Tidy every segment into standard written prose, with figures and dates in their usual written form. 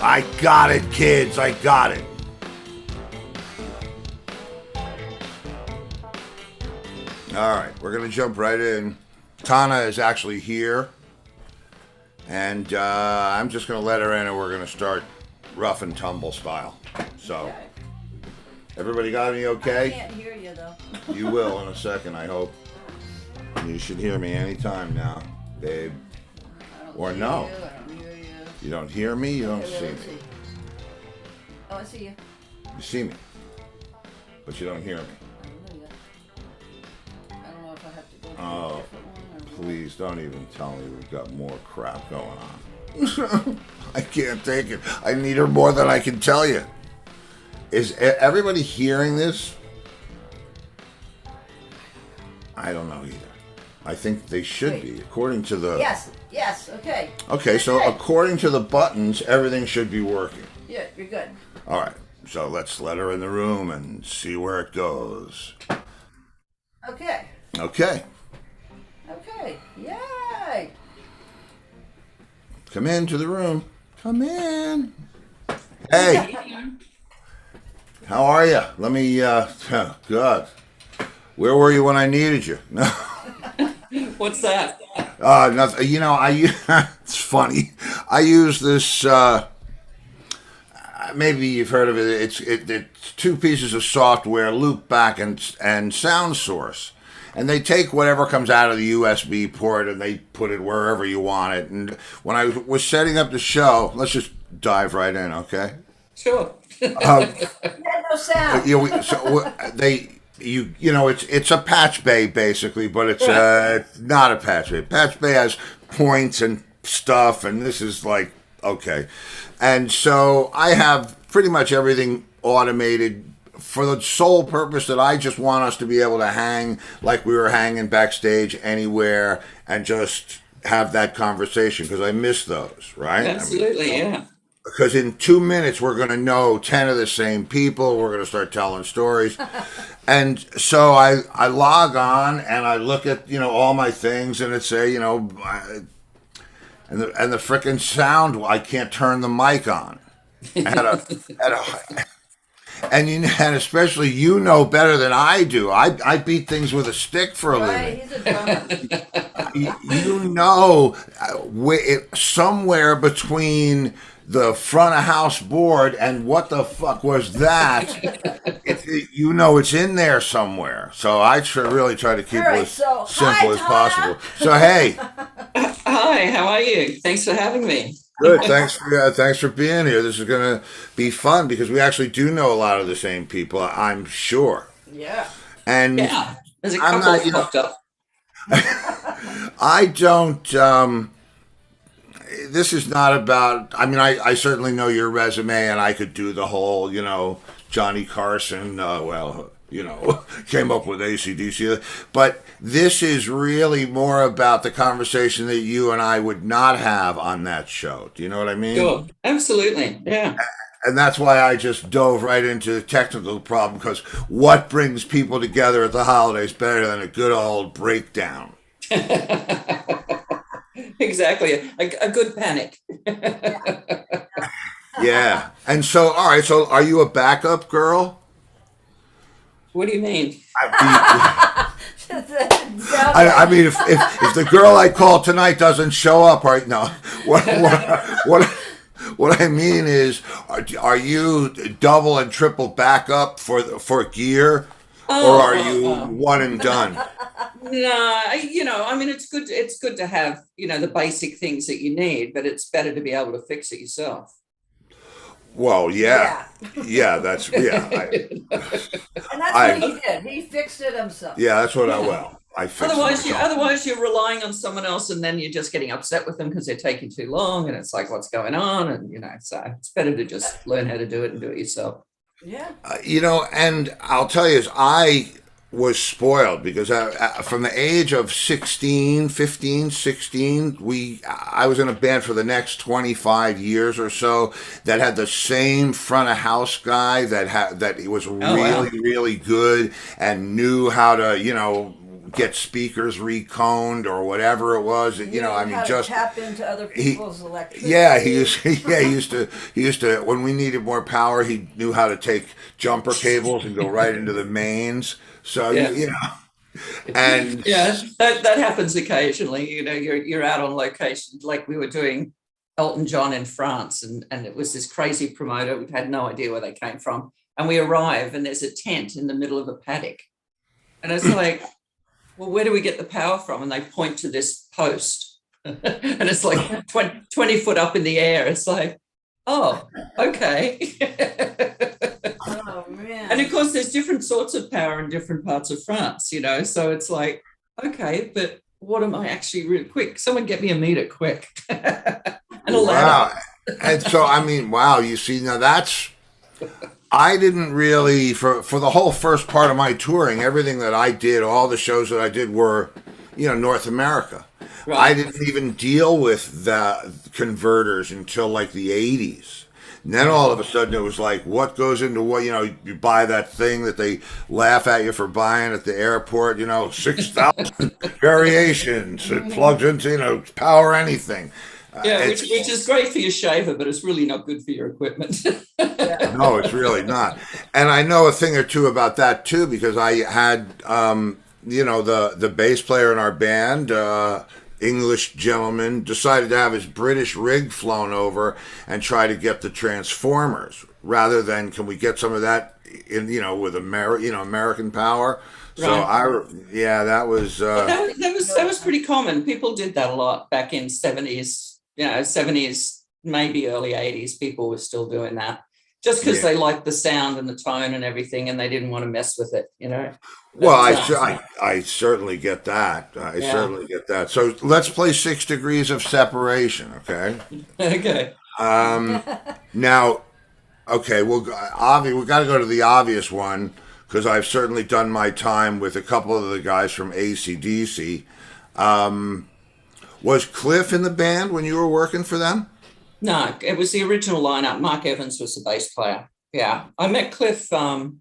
I got it, kids. I got it. All right, we're going to jump right in. Tana is actually here, and I'm just going to let her in, and we're going to start rough and tumble style. So, Okay. everybody got me okay? I can't hear you, though. You will in a second, I hope. You should hear me anytime now, babe. I don't Or see no. You. I don't hear you. You don't hear me, you don't Okay, see let's me. Oh, I see you. You see me, but you don't hear me. I don't know yet. I don't know if I have to go to Oh, a different one or please don't even tell me we've got more crap going on. I can't take it. I need her more than I can tell you. Is everybody hearing this? I don't know either. I think they should be, according to the... Yes, okay. Okay, so according to the buttons, everything should be working. Yeah, you're good. All right, so let's let her in the room and see where it goes. Okay. Okay, Yay! come into the room. Come in. Hey, how are you? Let me, God. Where were you when I needed you? No. What's that? Nothing. You know, it's funny. I use this, maybe you've heard of it. It's two pieces of software, Loopback and Sound Source. And they take whatever comes out of the USB port and they put it wherever you want it. And when I was setting up the show, let's just dive right in, okay? Sure. Yeah, no sound. You know it's a patch bay basically, but it's not a patch bay. Patch bay has points and stuff, and this is like okay. And so I have pretty much everything automated for the sole purpose that I just want us to be able to hang like we were hanging backstage anywhere and just have that conversation because I miss those, right? Absolutely, yeah. Because in 2 minutes we're going to know 10 of the same people. We're going to start telling stories. And so I log on and I look at, all my things and it say, and the frickin' sound, I can't turn the mic on. And especially you better than I do. I beat things with a stick for a Right, living. he's a drummer. Somewhere between the front of house board and what the fuck was that? It's in there somewhere. So I really try to keep All right, it as so, simple as hi, possible. So hey, Hi, how are you? Thanks for having me. good. Thanks for being here. This is gonna be fun because we actually do know a lot of the same people. I'm sure. Yeah. And Yeah, there's a I'm couple not, popped up. I don't. This is not about. I mean, I certainly know your resume, and I could do the whole, Johnny Carson. Came up with AC/DC. But this is really more about the conversation that you and I would not have on that show. Do you know what I mean? Sure, absolutely, yeah. And that's why I just dove right into the technical problem, because what brings people together at the holidays better than a good old breakdown? Exactly, a good panic. Yeah. And so, all right, so are you a backup girl? What do you mean? I mean, if the girl I call tonight doesn't show up right now, what I mean is, are you double and triple backup for gear, or are you one and done? No, I mean, it's good. It's good to have, the basic things that you need, but it's better to be able to fix it yourself. Well, yeah, that's And that's what he did. He fixed it himself. Yeah, that's what I fixed. Otherwise, you're relying on someone else, and then you're just getting upset with them because they're taking too long, and it's like, what's going on? And so it's better to just learn how to do it and do it yourself. Yeah. And I'll tell you, I was spoiled because from the age of 16, 15, 16, I was in a band for the next 25 years or so that had the same front of house guy that he was really, really good and knew how to, get speakers reconed or whatever it was. You know, I mean, how to just tap into other people's electricity. yeah, he used to when we needed more power, he knew how to take jumper cables and go right into the mains. So Yeah. you know, and Yeah, that happens occasionally. You know, you're out on location, like we were doing Elton John in France, and it was this crazy promoter. We had no idea where they came from, and we arrive, and there's a tent in the middle of a paddock, and it's like, well, where do we get the power from? And they point to this post, and it's like 20 foot up in the air. It's like, oh, okay. Oh man. And of course, there's different sorts of power in different parts of France, you know. So it's like, okay, but what am I actually really quick? Someone get me a meter quick. And a ladder. wow, and so I mean, wow, you see, now that's I didn't really for the whole first part of my touring, everything that I did, all the shows that I did were, you know, North America. Right. I didn't even deal with the converters until like the 80s. And then all of a sudden it was like, what goes into what? You know, you buy that thing that they laugh at you for buying at the airport, you know, 6,000 variations. It plugs into, you know, power anything. Yeah, which is great for your shaver, but it's really not good for your equipment. No, it's really not. And I know a thing or two about that too, because I had, you know, the bass player in our band, English gentleman, decided to have his British rig flown over and try to get the transformers rather than can we get some of that in, you know, with American power. So that was that was pretty common. People did that a lot back in 70s, you know, 70s, maybe early 80s. People were still doing that just because they liked the sound and the tone and everything, and they didn't want to mess with it, you know. Well, I certainly get that. I certainly get that. So let's play 6 Degrees of Separation, okay? Okay. Now, okay, we've got to go to the obvious one because I've certainly done my time with a couple of the guys from AC/DC. Was Cliff in the band when you were working for them? No, it was the original lineup. Mark Evans was the bass player. Yeah, I met Cliff one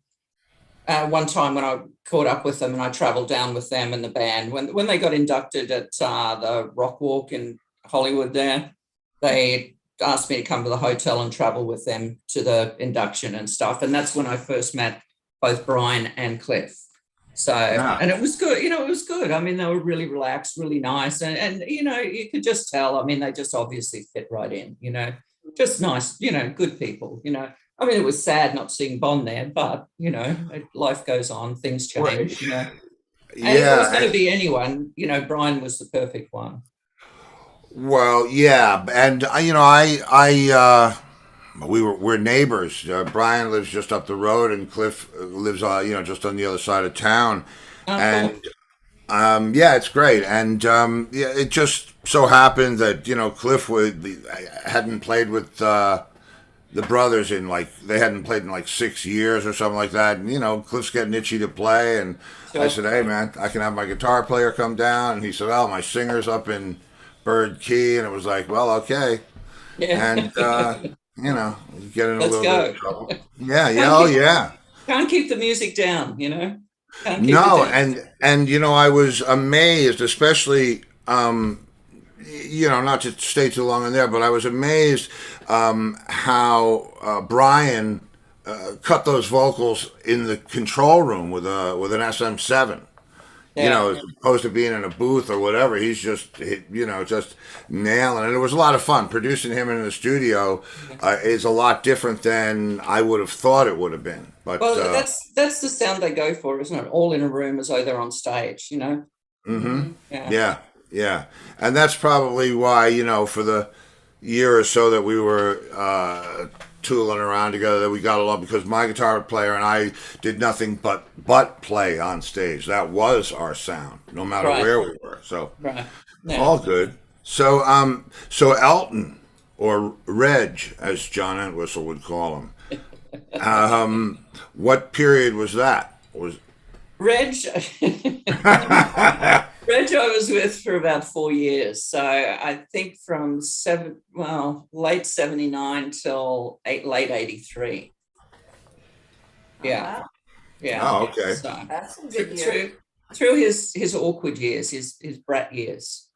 time when I caught up with them, and I travelled down with them and the band when they got inducted at the Rock Walk in Hollywood. There, they asked me to come to the hotel and travel with them to the induction and stuff, and that's when I first met both Brian and Cliff. So, and it was good, you know, it was good. I mean, they were really relaxed, really nice. And, you know, you could just tell, I mean, they just obviously fit right in, you know, just nice, you know, good people, you know. I mean, it was sad not seeing Bond there, but, you know, life goes on, things change, you know. And if it was going to be anyone, you know, Brian was the perfect one. Well, yeah. And, you know, we're neighbors. Brian lives just up the road, and Cliff lives, you know, just on the other side of town. And yeah, it's great. And yeah, it just so happened that you know Cliff hadn't played with the brothers they hadn't played in like 6 years or something like that. And you know, Cliff's getting itchy to play, and I said, "Hey, man, I can have my guitar player come down." And he said, "Oh, my singer's up in Bird Key," and it was like, "Well, okay." Yeah. And you know, you get in a Let's little go. bit of trouble. Yeah, yeah, Can't keep the music down, you know. Can't keep No, it down. and you know, I was amazed, especially you know, not to stay too long in there, but I was amazed how Brian cut those vocals in the control room with an SM7. You know, as opposed to being in a booth or whatever, he's just, you know, just nailing it. It was a lot of fun. Producing him in the studio is a lot different than I would have thought it would have been. But well, that's the sound they go for, isn't it? All in a room as though they're on stage, you know? Yeah. And that's probably why, you know, for the year or so that we were tooling around together, that we got along, because my guitar player and I did nothing but play on stage. That was our sound, no matter where we were. So all good. So so Elton, or Reg, as John Entwistle would call him. What period was that? Reg? Reg I was with for about 4 years. So I think from late 79 till late 83. Yeah. Wow. Yeah. Oh, okay. So That's some good years. through his awkward years, his brat years.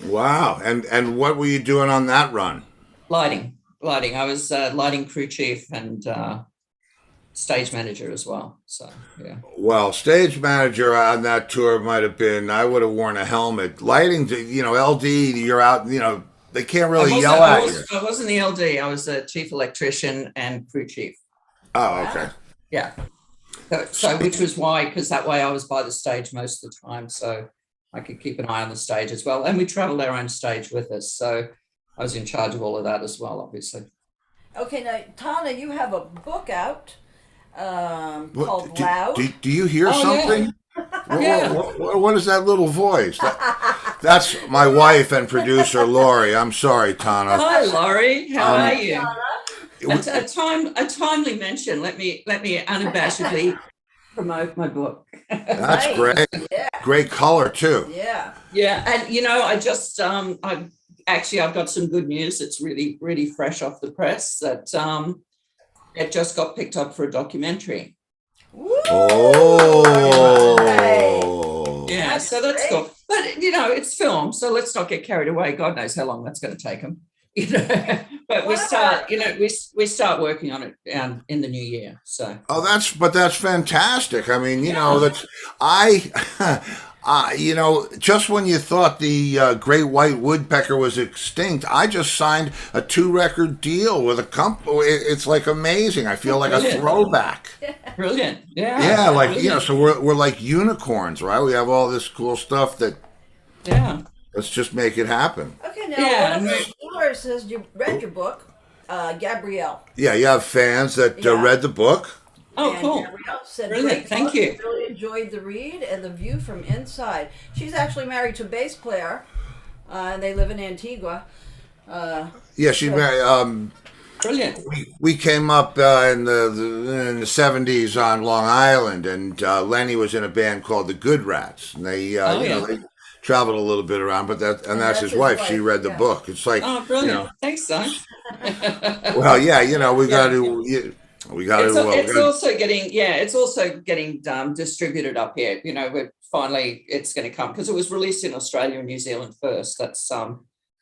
Wow. And what were you doing on that run? Lighting. I was lighting crew chief and stage manager as well. So yeah. Well, stage manager on that tour might have been, I would have worn a helmet. Lighting, LD, you're out, they can't really yell at you. I wasn't the LD. I was a chief electrician and crew chief. Oh, okay. Yeah. So which was why, because that way I was by the stage most of the time, so I could keep an eye on the stage as well. And we traveled our own stage with us, so I was in charge of all of that as well, obviously. Okay, now Tana, you have a book out called Loud. Do you hear something? Yeah. What is that little voice? That's my wife and producer Lori. I'm sorry, Tana. Hi, Laurie. How are you? Tana. A timely mention. Let me unabashedly promote my book. That's Nice. great. Yeah. Great color too. Yeah. Yeah, and I just I've got some good news. It's really, really fresh off the press that it just got picked up for a documentary. Woo! Oh. Yeah, That's so that's great. cool. But it's film, so let's not get carried away. God knows how long that's going to take them. But we start, we start working on it in the new year. So That's fantastic. I mean, that's just when you thought the great white woodpecker was extinct, I just signed a 2-record deal with a company. It's like amazing. I feel like a throwback. brilliant. Yeah. Yeah, like brilliant. so we're like unicorns, right? We have all this cool stuff that Yeah. let's just make it happen. Okay, now Yeah, one of and the viewers says you read your book, Gabrielle. Yeah, you have fans that Yeah. read the book. Oh, And cool. Gabrielle said, Brilliant, "Great thank book. you." Really enjoyed the read and the view from inside." She's actually married to a bass player, and they live in Antigua. Yeah, she Brilliant. we came up in the 70s on Long Island, and Lenny was in a band called the Good Rats, and they they traveled a little bit around, but that's his wife. She read the yeah. book. It's like, Oh, brilliant. Thanks, son. well, yeah, we got to. It's also getting distributed up here. We're finally, it's going to come because it was released in Australia and New Zealand first. That's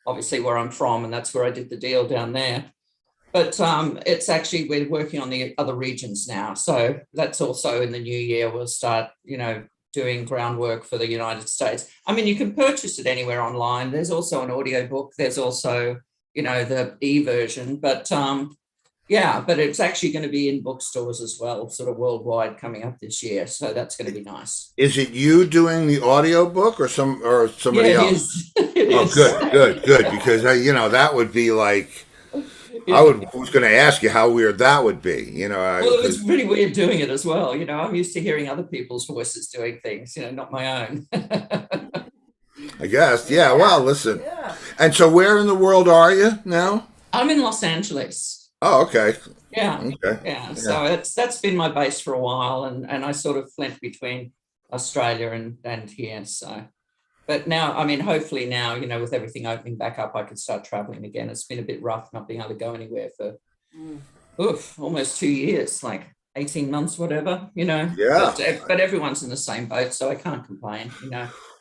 obviously where I'm from, and that's where I did the deal down there. But it's actually, we're working on the other regions now. So that's also in the new year. We'll start, doing groundwork for the United States. I mean, you can purchase it anywhere online. There's also an audio book. There's also, the e-version. But but it's actually going to be in bookstores as well, sort of worldwide coming up this year. So that's going to be nice. Is it you doing the audio book or somebody else? It is. Good. Because that would be like. I was going to ask you how weird that would be. Well, it was pretty weird doing it as well. I'm used to hearing other people's voices doing things, not my own. I guess. Yeah. Well, listen. Yeah. And so, where in the world are you now? I'm in Los Angeles. Oh, okay. Yeah. Okay. Yeah. So that's been my base for a while, and I sort of flint between Australia and here. So. But now, I mean, hopefully now, with everything opening back up, I can start traveling again. It's been a bit rough not being able to go anywhere for almost 2 years, like 18 months, whatever, Yeah. But everyone's in the same boat, so I can't complain,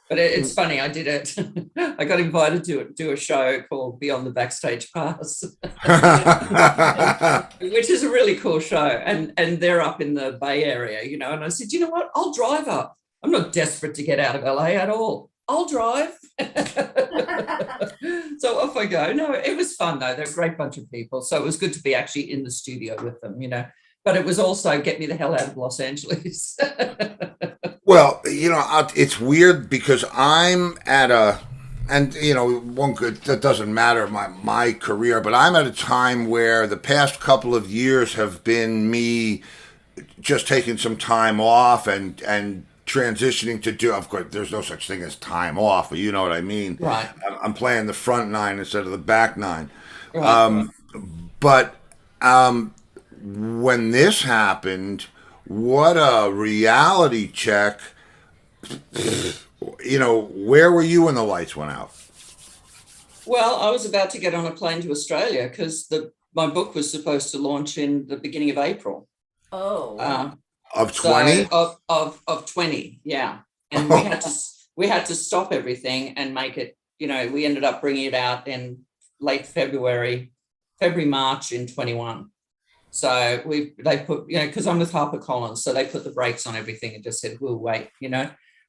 But it's funny, I did it. I got invited to do a show called Beyond the Backstage Pass, which is a really cool show. And they're up in the Bay Area, and I said, you know what? I'll drive up. I'm not desperate to get out of LA at all. I'll drive. So off I go. No, it was fun though. They're a great bunch of people. So it was good to be actually in the studio with them, But it was also get me the hell out of Los Angeles. Well, it's weird because I'm at that doesn't matter my career, but I'm at a time where the past couple of years have been me just taking some time off and transitioning to do, of course, there's no such thing as time off, but you know what I mean. Right. I'm playing the front nine instead of the back nine. Right. But when this happened, what a reality check. Where were you when the lights went out? Well, I was about to get on a plane to Australia because my book was supposed to launch in the beginning of April. Oh. Of So 20? of 20, yeah. And we had to stop everything and make it, we ended up bringing it out in late March in 21. So they put, because I'm with HarperCollins, so they put the brakes on everything and just said, we'll wait,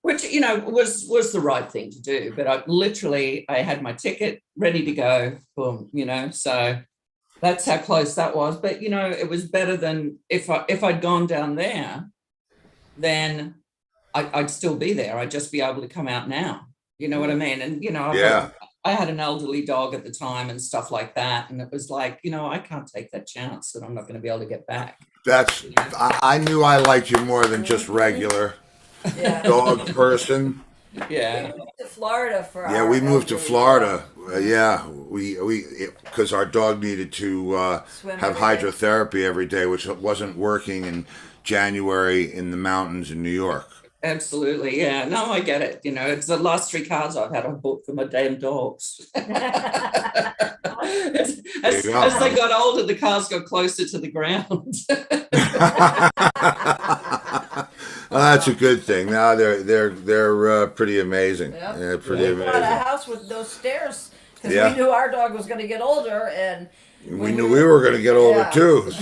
which, was the right thing to do. But I had my ticket ready to go, boom, so that's how close that was. But, it was better than if I'd gone down there, then I'd still be there. I'd just be able to come out now. You know what I mean? And, Yeah. I had an elderly dog at the time and stuff like that. And it was like, I can't take that chance that I'm not going to be able to get back. I knew I liked you more than just regular dog person. Yeah. We moved to Florida for Yeah, we moved to Florida. Yeah, we because our dog needed to have hydrotherapy every day, which wasn't working in January in the mountains in New York. Absolutely. Yeah. No, I get it. It's the last 3 cars I've had on book for my damn dogs. As they got older, the cars got closer to the ground. Well, that's a good thing. Now they're pretty amazing. Yep. Yeah, pretty We amazing. bought a house with those stairs because Yeah. we knew our dog was going to get older, and We knew we were going to get older Yeah. too.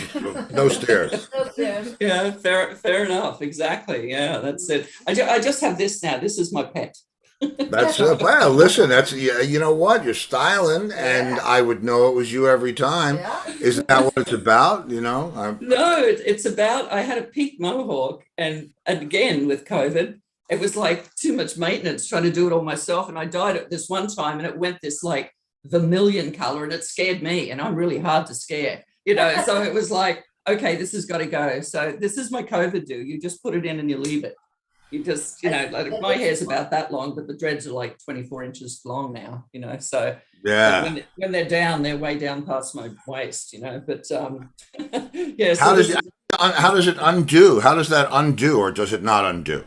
No stairs. those stairs. Yeah, fair enough. Exactly. Yeah, that's it. I just have this now. This is my pet. That's well. Listen, that's you know what you're styling, and Yeah. I would know it was you every time. Yeah. Isn't that what it's about? No, it's about, I had a peak mohawk, and again with COVID, it was like too much maintenance trying to do it all myself. And I dyed it this one time and it went this like vermilion color and it scared me, and I'm really hard to scare, so it was like, okay, this has got to go. So this is my COVID do. You just put it in and you leave it. You just, like my hair's about that long, but the dreads are like 24 inches long now, so Yeah. when they're down, they're way down past my waist, but yeah. So How does it undo? How does that undo, or does it not undo?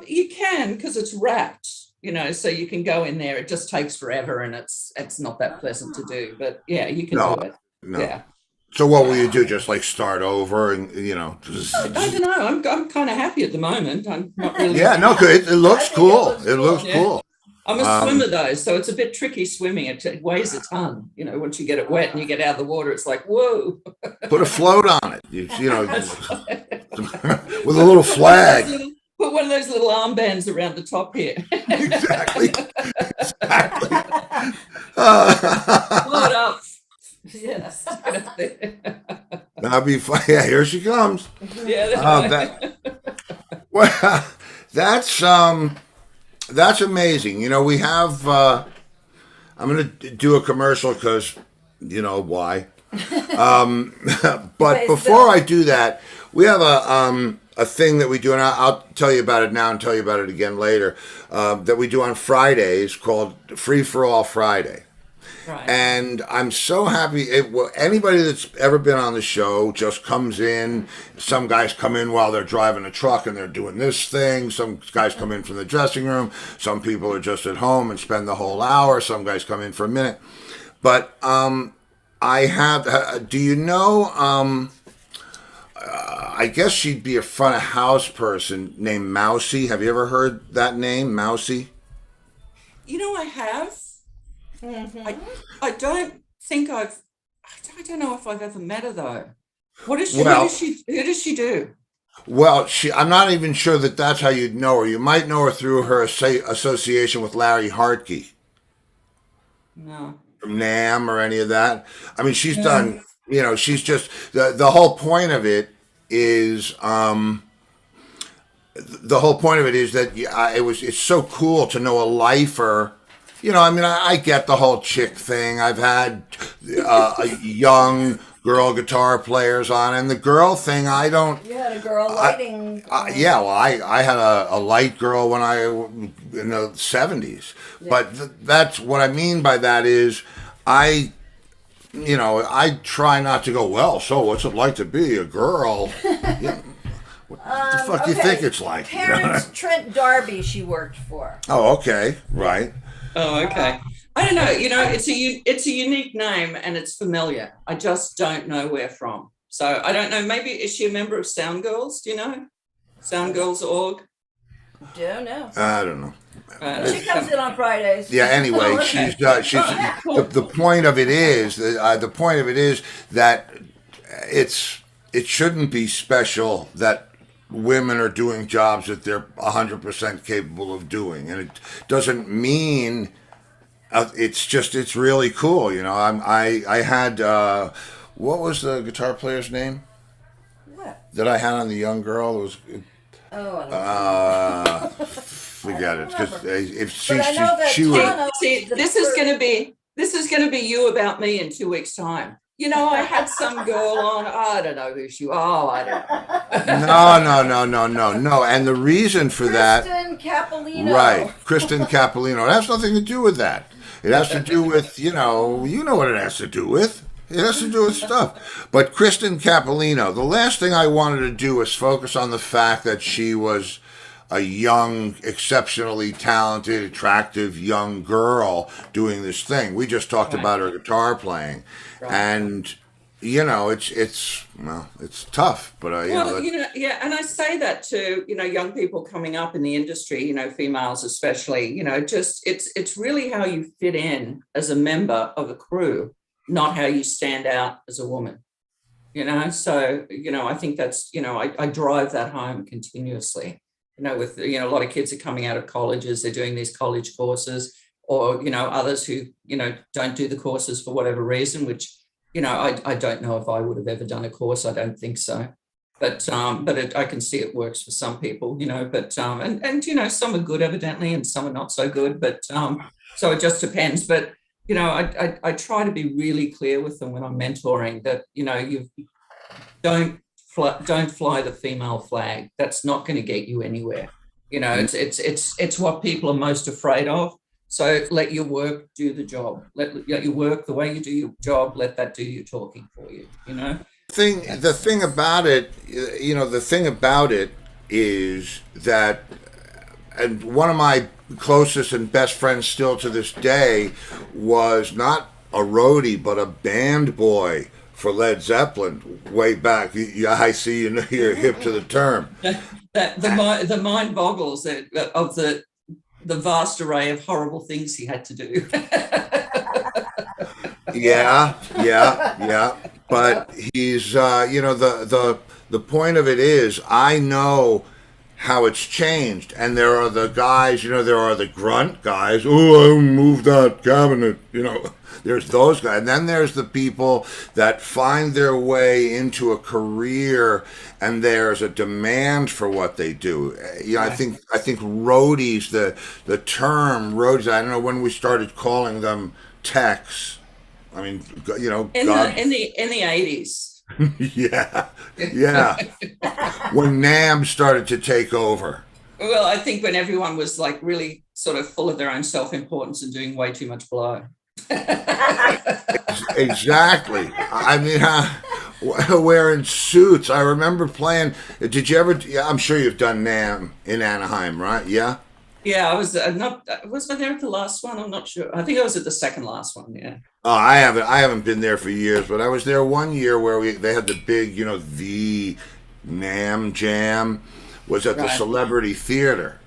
You can, because it's wrapped, so you can go in there. It just takes forever, and it's not that pleasant to do, but yeah, you can No. do it. No. Yeah. So what will you do? Just like start over and I don't know. I'm kind of happy at the moment. I'm not really. Yeah, no, good. It looks I think cool. it looks Yeah. cool. I'm a swimmer though, so it's a bit tricky swimming. It weighs a ton. Once you get it wet and you get out of the water, it's like, whoa. Put a float on it. With a little flag. Put one of those little armbands around the top here. Exactly. Float up. Yes. That'll be fun. Yeah, here she comes. Yeah. Well, that's amazing. We have. I'm going to do a commercial because why. But before I do that, we have a thing that we do, and I'll tell you about it now and tell you about it again later. That we do on Fridays called Free for All Friday. Right. And I'm so happy. Anybody that's ever been on the show just comes in. Some guys come in while they're driving a truck and they're doing this thing. Some guys come in from the dressing room. Some people are just at home and spend the whole hour. Some guys come in for a minute. But I have. Do you know? I guess she'd be a front of house person named Mousy. Have you ever heard that name, Mousy? I have. Mm-hmm. I don't think I don't know if I've ever met her though. What is she? Well- Who does she do? Well, I'm not even sure that that's how you'd know her. You might know her through her association with Larry Hartke No. from NAM or any of that. I mean, she's done. She's just the whole point of it is. The whole point of it is that it's so cool to know a lifer. I get the whole chick thing. I've had young girl guitar players on, and the girl thing, I don't. You had a girl lighting. Yeah, well, I had a light girl when in the 70s. Yeah. But that's what I mean by that is I try not to go, well, so what's it like to be a girl? What the fuck do you think it's like? Terrence Trent D'Arby she worked for. Oh, okay. Right. Oh, okay. I don't know. It's a unique name and it's familiar. I just don't know where from. So I don't know. Maybe is she a member of Sound Girls? Do you know Sound Girls org? Don't know. I don't know. She comes in on Fridays. Yeah. Anyway, Oh, she's okay. the point of it is that it shouldn't be special that women are doing jobs that they're 100% capable of doing, and it doesn't mean it's really cool. You know, I had what was the guitar player's name What? that I had on the young girl? It was Oh, I don't know. forget it, because if But I know that she would. Tana- See, this is going to be you about me in 2 weeks' time. You know, I had some girl on. I don't know who she. Oh, I don't know. No. And the reason for that, Kristen Capolino. right, Kristen Capolino, it has nothing to do with that. It has to do with, you know what it has to do with. It has to do with stuff. But Kristen Capolino, the last thing I wanted to do was focus on the fact that she was a young, exceptionally talented, attractive young girl doing this thing. We just talked about her guitar playing. Right. And, you know, it's tough. But, and I say that to, young people coming up in the industry, females especially, just it's really how you fit in as a member of a crew, not how you stand out as a woman, So, I think that's, I drive that home continuously, with, a lot of kids are coming out of colleges, they're doing these college courses, or, others who, don't do the courses for whatever reason, which, I don't know if I would have ever done a course. I don't think so. But I can see it works for some people, but some are good evidently and some are not so good, but so it just depends. But I try to be really clear with them when I'm mentoring that you don't fly the female flag. That's not going to get you anywhere. It's what people are most afraid of. So let your work do the job. Let your work, the way you do your job, let that do your talking for you. The thing about it is that, and one of my closest and best friends still to this day was not a roadie but a band boy for Led Zeppelin way back. I see you're hip to the term. The mind boggles of the vast array of horrible things he had to do. Yeah. But he's, the point of it is, I know how it's changed. And there are the guys, there are the grunt guys. Oh, I moved that cabinet, There's those guys. And then there's the people that find their way into a career and there's a demand for what they do. I think roadies, the term roadies, I don't know when we started calling them techs. I mean, in the 80s. yeah. When NAMM started to take over. Well, I think when everyone was like really sort of full of their own self-importance and doing way too much blow. Exactly. I mean, wearing suits. I remember playing. Did you ever? I'm sure you've done NAMM in Anaheim, right? Yeah. Yeah, I was not. Was I there at the last one? I'm not sure. I think I was at the second last one. Yeah. Oh, I haven't been there for years, but I was there one year where they had the big, the NAMM Jam was at the Celebrity Theater.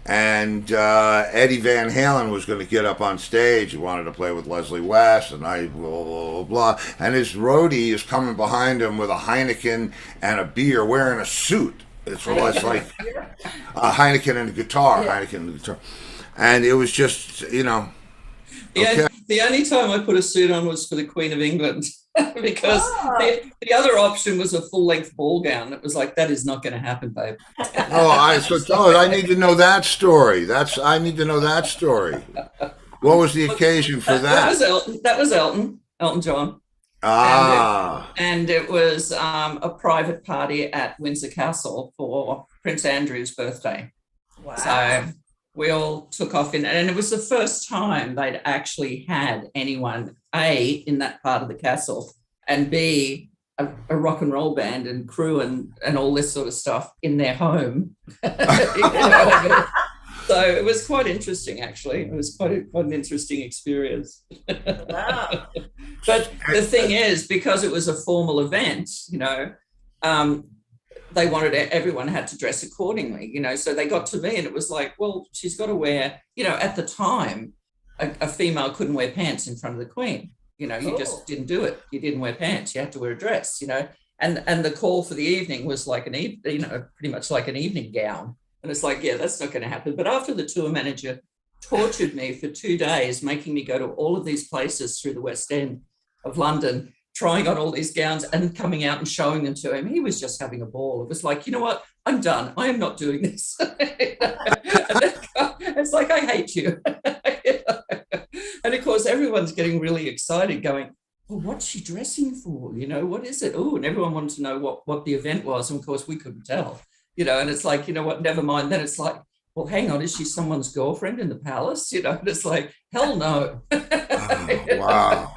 And Eddie Van Halen was going to get up on stage. He wanted to play with Leslie West, and I blah, blah, blah. And his roadie is coming behind him with a Heineken and a beer, wearing a suit. It's like a Heineken and a guitar, And it was just, okay. Yeah, the only time I put a suit on was for the Queen of England. Because the other option was a full-length ball gown. It was like, that is not going to happen, babe. I need to know that story. I need to know that story. What was the occasion for that? That was Elton John. And it was a private party at Windsor Castle for Prince Andrew's birthday. Wow. So we all took off and it was the first time they'd actually had anyone, A, in that part of the castle, and B, a rock and roll band and crew and all this sort of stuff in their home. So it was quite interesting, actually. It was quite an interesting experience. Wow. But the thing is, because it was a formal event, um, they wanted everyone had to dress accordingly, so they got to me and it was like, well, she's got to wear, at the time, a female couldn't wear pants in front of the Queen. You just didn't do it. You didn't wear pants. You had to wear a dress, and the call for the evening was like pretty much like an evening gown. And it's like, yeah, that's not going to happen. But after the tour manager tortured me for 2 days, making me go to all of these places through the West End of London, trying on all these gowns and coming out and showing them to him, he was just having a ball. It was like, you know what? I'm done. I am not doing this. It's like, I hate you. And of course, everyone's getting really excited going, well, what's she dressing for? What is it? Oh, and everyone wanted to know what the event was. And of course, we couldn't tell. And it's like, what, never mind. Then it's like, well, hang on, is she someone's girlfriend in the palace? And it's like, hell no. Oh, wow.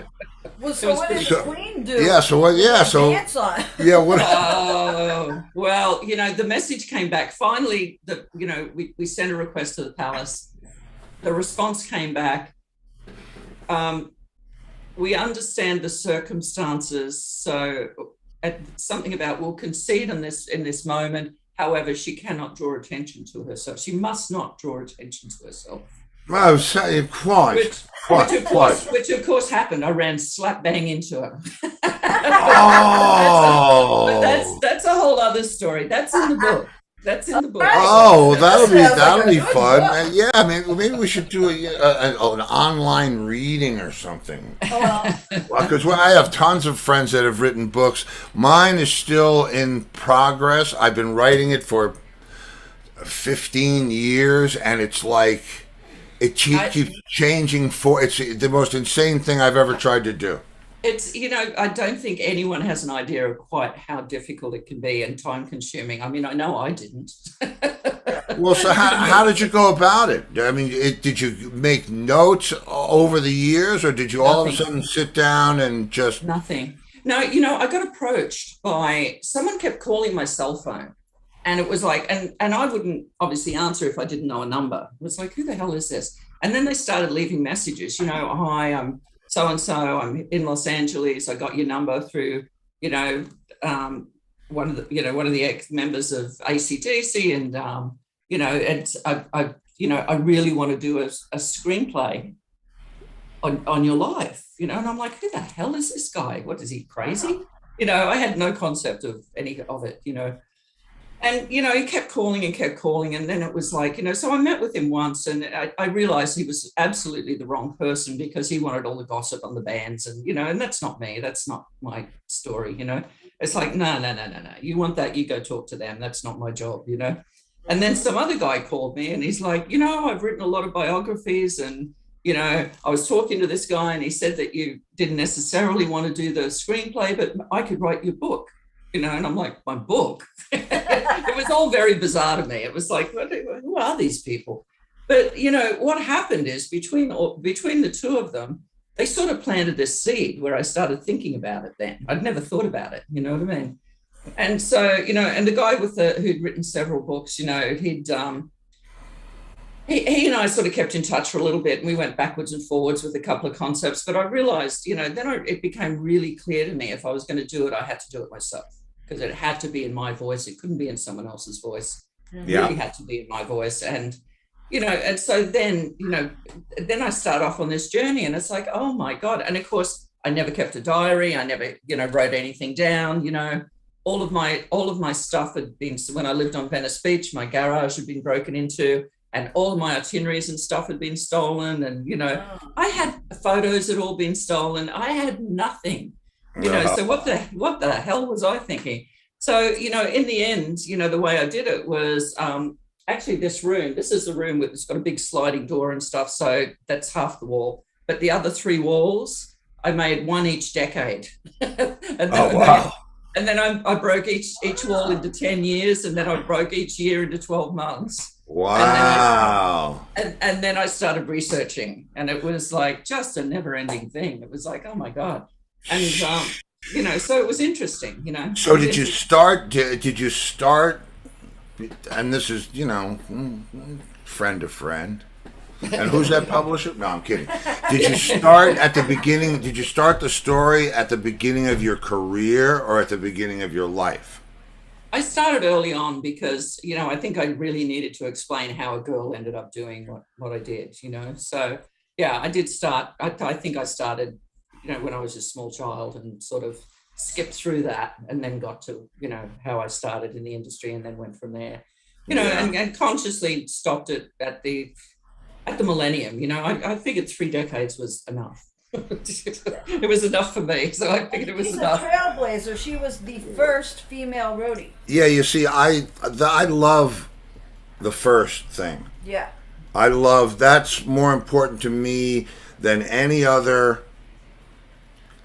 Well, so what did the Queen do? Yeah, so what? Yeah, so dance on. Yeah, what? Oh, well, the message came back. Finally, we sent a request to the palace. The response came back. We understand the circumstances, so something about we'll concede in this moment. However, she cannot draw attention to herself. She must not draw attention to herself. Oh, quite. Which of course happened. I ran slap bang into her. Oh, but that's a whole other story. That's in the book. Oh, that'll be fun. Yeah, maybe we should do an online reading or something. Because I have tons of friends that have written books. Mine is still in progress. I've been writing it for 15 years, and it's like it keeps changing. It's the most insane thing I've ever tried to do. It's, I don't think anyone has an idea of quite how difficult it can be and time consuming. I mean, I know I didn't. Well, so how did you go about it? I mean, did you make notes over the years, or did you all of a sudden sit down and just... Nothing. No, I got approached by... Someone kept calling my cell phone. And it was like... And I wouldn't obviously answer if I didn't know a number. It was like, who the hell is this? And then they started leaving messages, hi, I'm so-and-so, I'm in Los Angeles, I got your number through, one of the ex-members of ACDC, and, I really want to do a screenplay on your life, and I'm like, who the hell is this guy? What is he, crazy? I had no concept of any of it, And, he kept calling, and then it was like, so I met with him once, and I realized he was absolutely the wrong person, because he wanted all the gossip on the bands, and, and that's not me. That's not my story, It's like, no. You want that, you go talk to them. That's not my job, And then some other guy called me, and he's like, I've written a lot of biographies, and, I was talking to this guy, and he said that you didn't necessarily want to do the screenplay, but I could write your book. And I'm like, my book? It was all very bizarre to me. It was like, who are these people? But, what happened is between the two of them, they sort of planted this seed where I started thinking about it then. I'd never thought about it, you know what I mean? And so, and the guy who'd written several books, he and I sort of kept in touch for a little bit, and we went backwards and forwards with a couple of concepts. But I realized, then it became really clear to me, if I was going to do it, I had to do it myself, because it had to be in my voice. It couldn't be in someone else's voice. It really had to be in my voice. And, and so then, then I start off on this journey, and it's like, oh my God. And of course, I never kept a diary. I never, wrote anything down. All of my stuff had been, when I lived on Venice Beach, my garage had been broken into, and all of my itineraries and stuff had been stolen. And, I had photos had all been stolen. I had nothing, so what the hell was I thinking? So, in the end, the way I did it was actually this is the room it's got a big sliding door and stuff. So that's half the wall. But the other 3 walls, I made one each decade. And then I broke each wall into 10 years, and then I broke each year into 12 months. Wow. And then I started researching, and it was like just a never-ending thing. It was like, oh my God. And, so it was interesting, So did you start, and this is, Friend of Friend. And who's that publisher? No, I'm kidding. Did you start at the beginning? Did you start the story at the beginning of your career or at the beginning of your life? I started early on because, I think I really needed to explain how a girl ended up doing what I did, So, yeah, I did start. I think I started, when I was a small child and sort of skipped through that and then got to, how I started in the industry and then went from there, and consciously stopped it at the millennium. I figured 3 decades was enough. It was enough for me, so I figured it was enough. She's a trailblazer. She was the first female roadie. Yeah, you see, I love the first thing. Yeah. That's more important to me than any other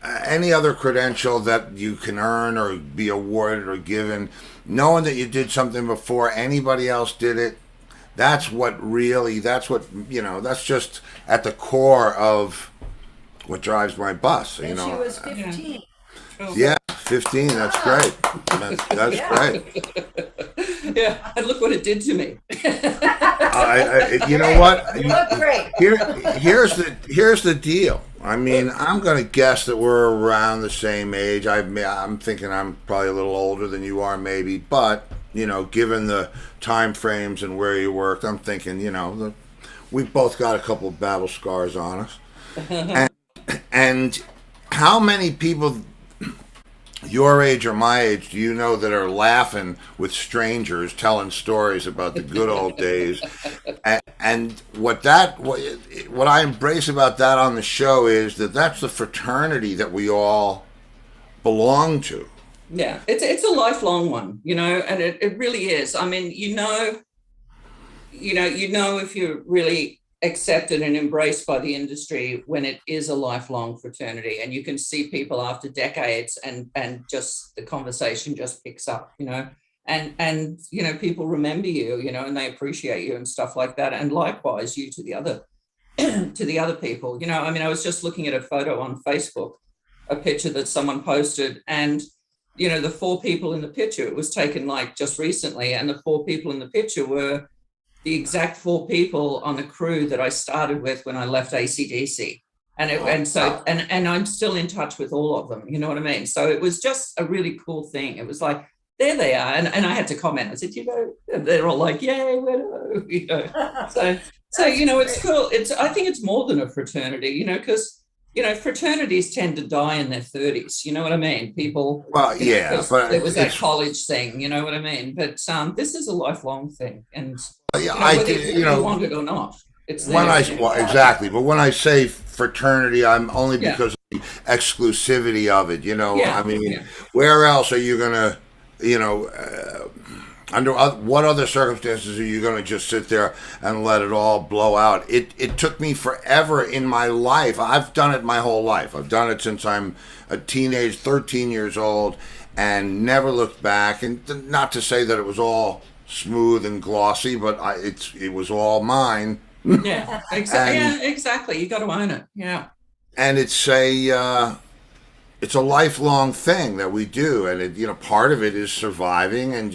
credential that you can earn or be awarded or given. Knowing that you did something before anybody else did it, that's just at the core of what drives my bus. And she was 15. Yeah, 15. That's great. That's great. Yeah, and look what it did to me. You know what? You look great. Here's the deal. I mean, I'm going to guess that we're around the same age. I'm thinking I'm probably a little older than you are, maybe. But given the time frames and where you worked, I'm thinking, we've both got a couple of battle scars on us. And how many people your age or my age do you know that are laughing with strangers telling stories about the good old days? And what I embrace about that on the show is that's the fraternity that we all belong to. Yeah, it's a lifelong one, and it really is. I mean, if you're really accepted and embraced by the industry when it is a lifelong fraternity, and you can see people after decades and just the conversation just picks up, and people remember you, and they appreciate you and stuff like that, and likewise you to the other people. I was just looking at a photo on Facebook, a picture that someone posted, and the 4 people in the picture, it was taken like just recently, and the 4 people in the picture were the exact 4 people on the crew that I started with when I left AC/DC. And I'm still in touch with all of them, you know what I mean? So it was just a really cool thing. It was like, there they are. And I had to comment. I said, they're all like, yay, So it's cool. I think it's more than a fraternity, because fraternities tend to die in their 30s. You know what I mean? People. Well, yeah, but it was that college thing. You know what I mean? But this is a lifelong thing, and whether you want it or not, it's there. Exactly. But when I say fraternity, I'm only because of the exclusivity of it. Where else are you gonna, under what other circumstances are you going to just sit there and let it all blow out? It took me forever in my life. I've done it my whole life. I've done it since I'm a teenage, 13 years old, and never looked back. And not to say that it was all smooth and glossy, but it was all mine. Yeah, exactly. Exactly. You got to own it. Yeah. And it's a lifelong thing that we do, and part of it is surviving and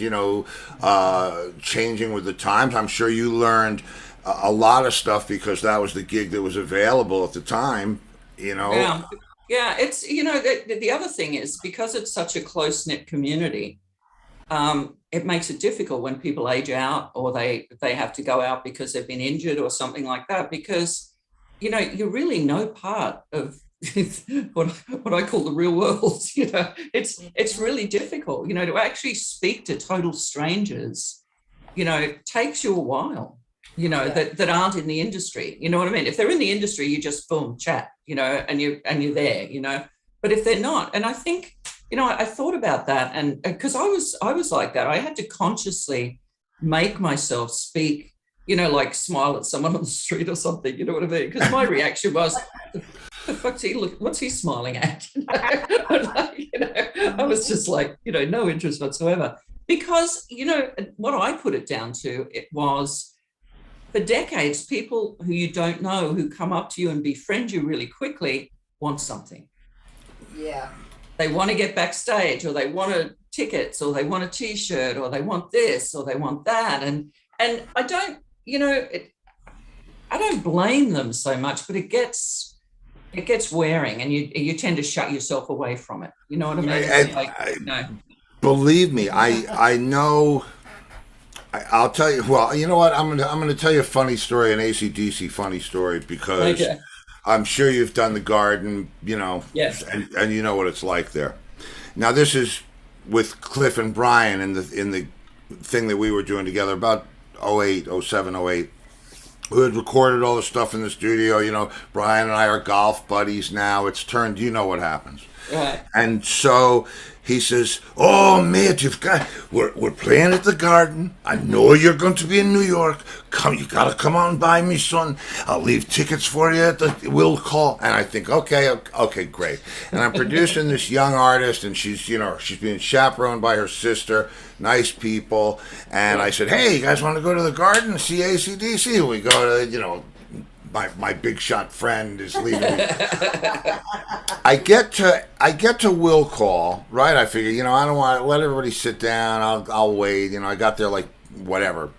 changing with the times. I'm sure you learned a lot of stuff because that was the gig that was available at the time. Yeah. It's the other thing is, because it's such a close-knit community, it makes it difficult when people age out or they have to go out because they've been injured or something like that, because you're really no part of what I call the real world. It's really difficult, to actually speak to total strangers, takes you a while, that aren't in the industry. You know what I mean? If they're in the industry, you just boom, chat, and you're there, but if they're not, and I think, I thought about that, and because I was like that, I had to consciously make myself speak, like smile at someone on the street or something, you know what I mean? Because my reaction was, what's he smiling at? I was just like, no interest whatsoever. Because, what I put it down to, it was, for decades, people who you don't know, who come up to you and befriend you really quickly, want something. Yeah. They want to get backstage, or they want tickets, or they want a t-shirt, or they want this, or they want that. And I don't I don't blame them so much, but it gets wearing, and you tend to shut yourself away from it. You know what I mean? It's like, no. Believe me, I know. I'll tell you. Well, you know what? I'm gonna tell you a funny story, an AC/DC funny story, because Okay. I'm sure you've done the garden, Yes. and you know what it's like there. Now this is with Cliff and Brian in the thing that we were doing together about '08, '07, '08. We had recorded all the stuff in the studio. Brian and I are golf buddies now. It's turned. You know what happens. Right. And so he says, "Oh, mate, we're playing at the Garden. I know you're going to be in New York. You gotta come on by me, son. I'll leave tickets for you at the will call." And I think, okay, great. And I'm producing this young artist, and she's being chaperoned by her sister. Nice people. And I said, "Hey, you guys want to go to the Garden and see AC/DC?" We go to, my big shot friend is leaving me. I get to will call, right? I figure, I don't want to let everybody sit down. I'll wait. I got there like whatever,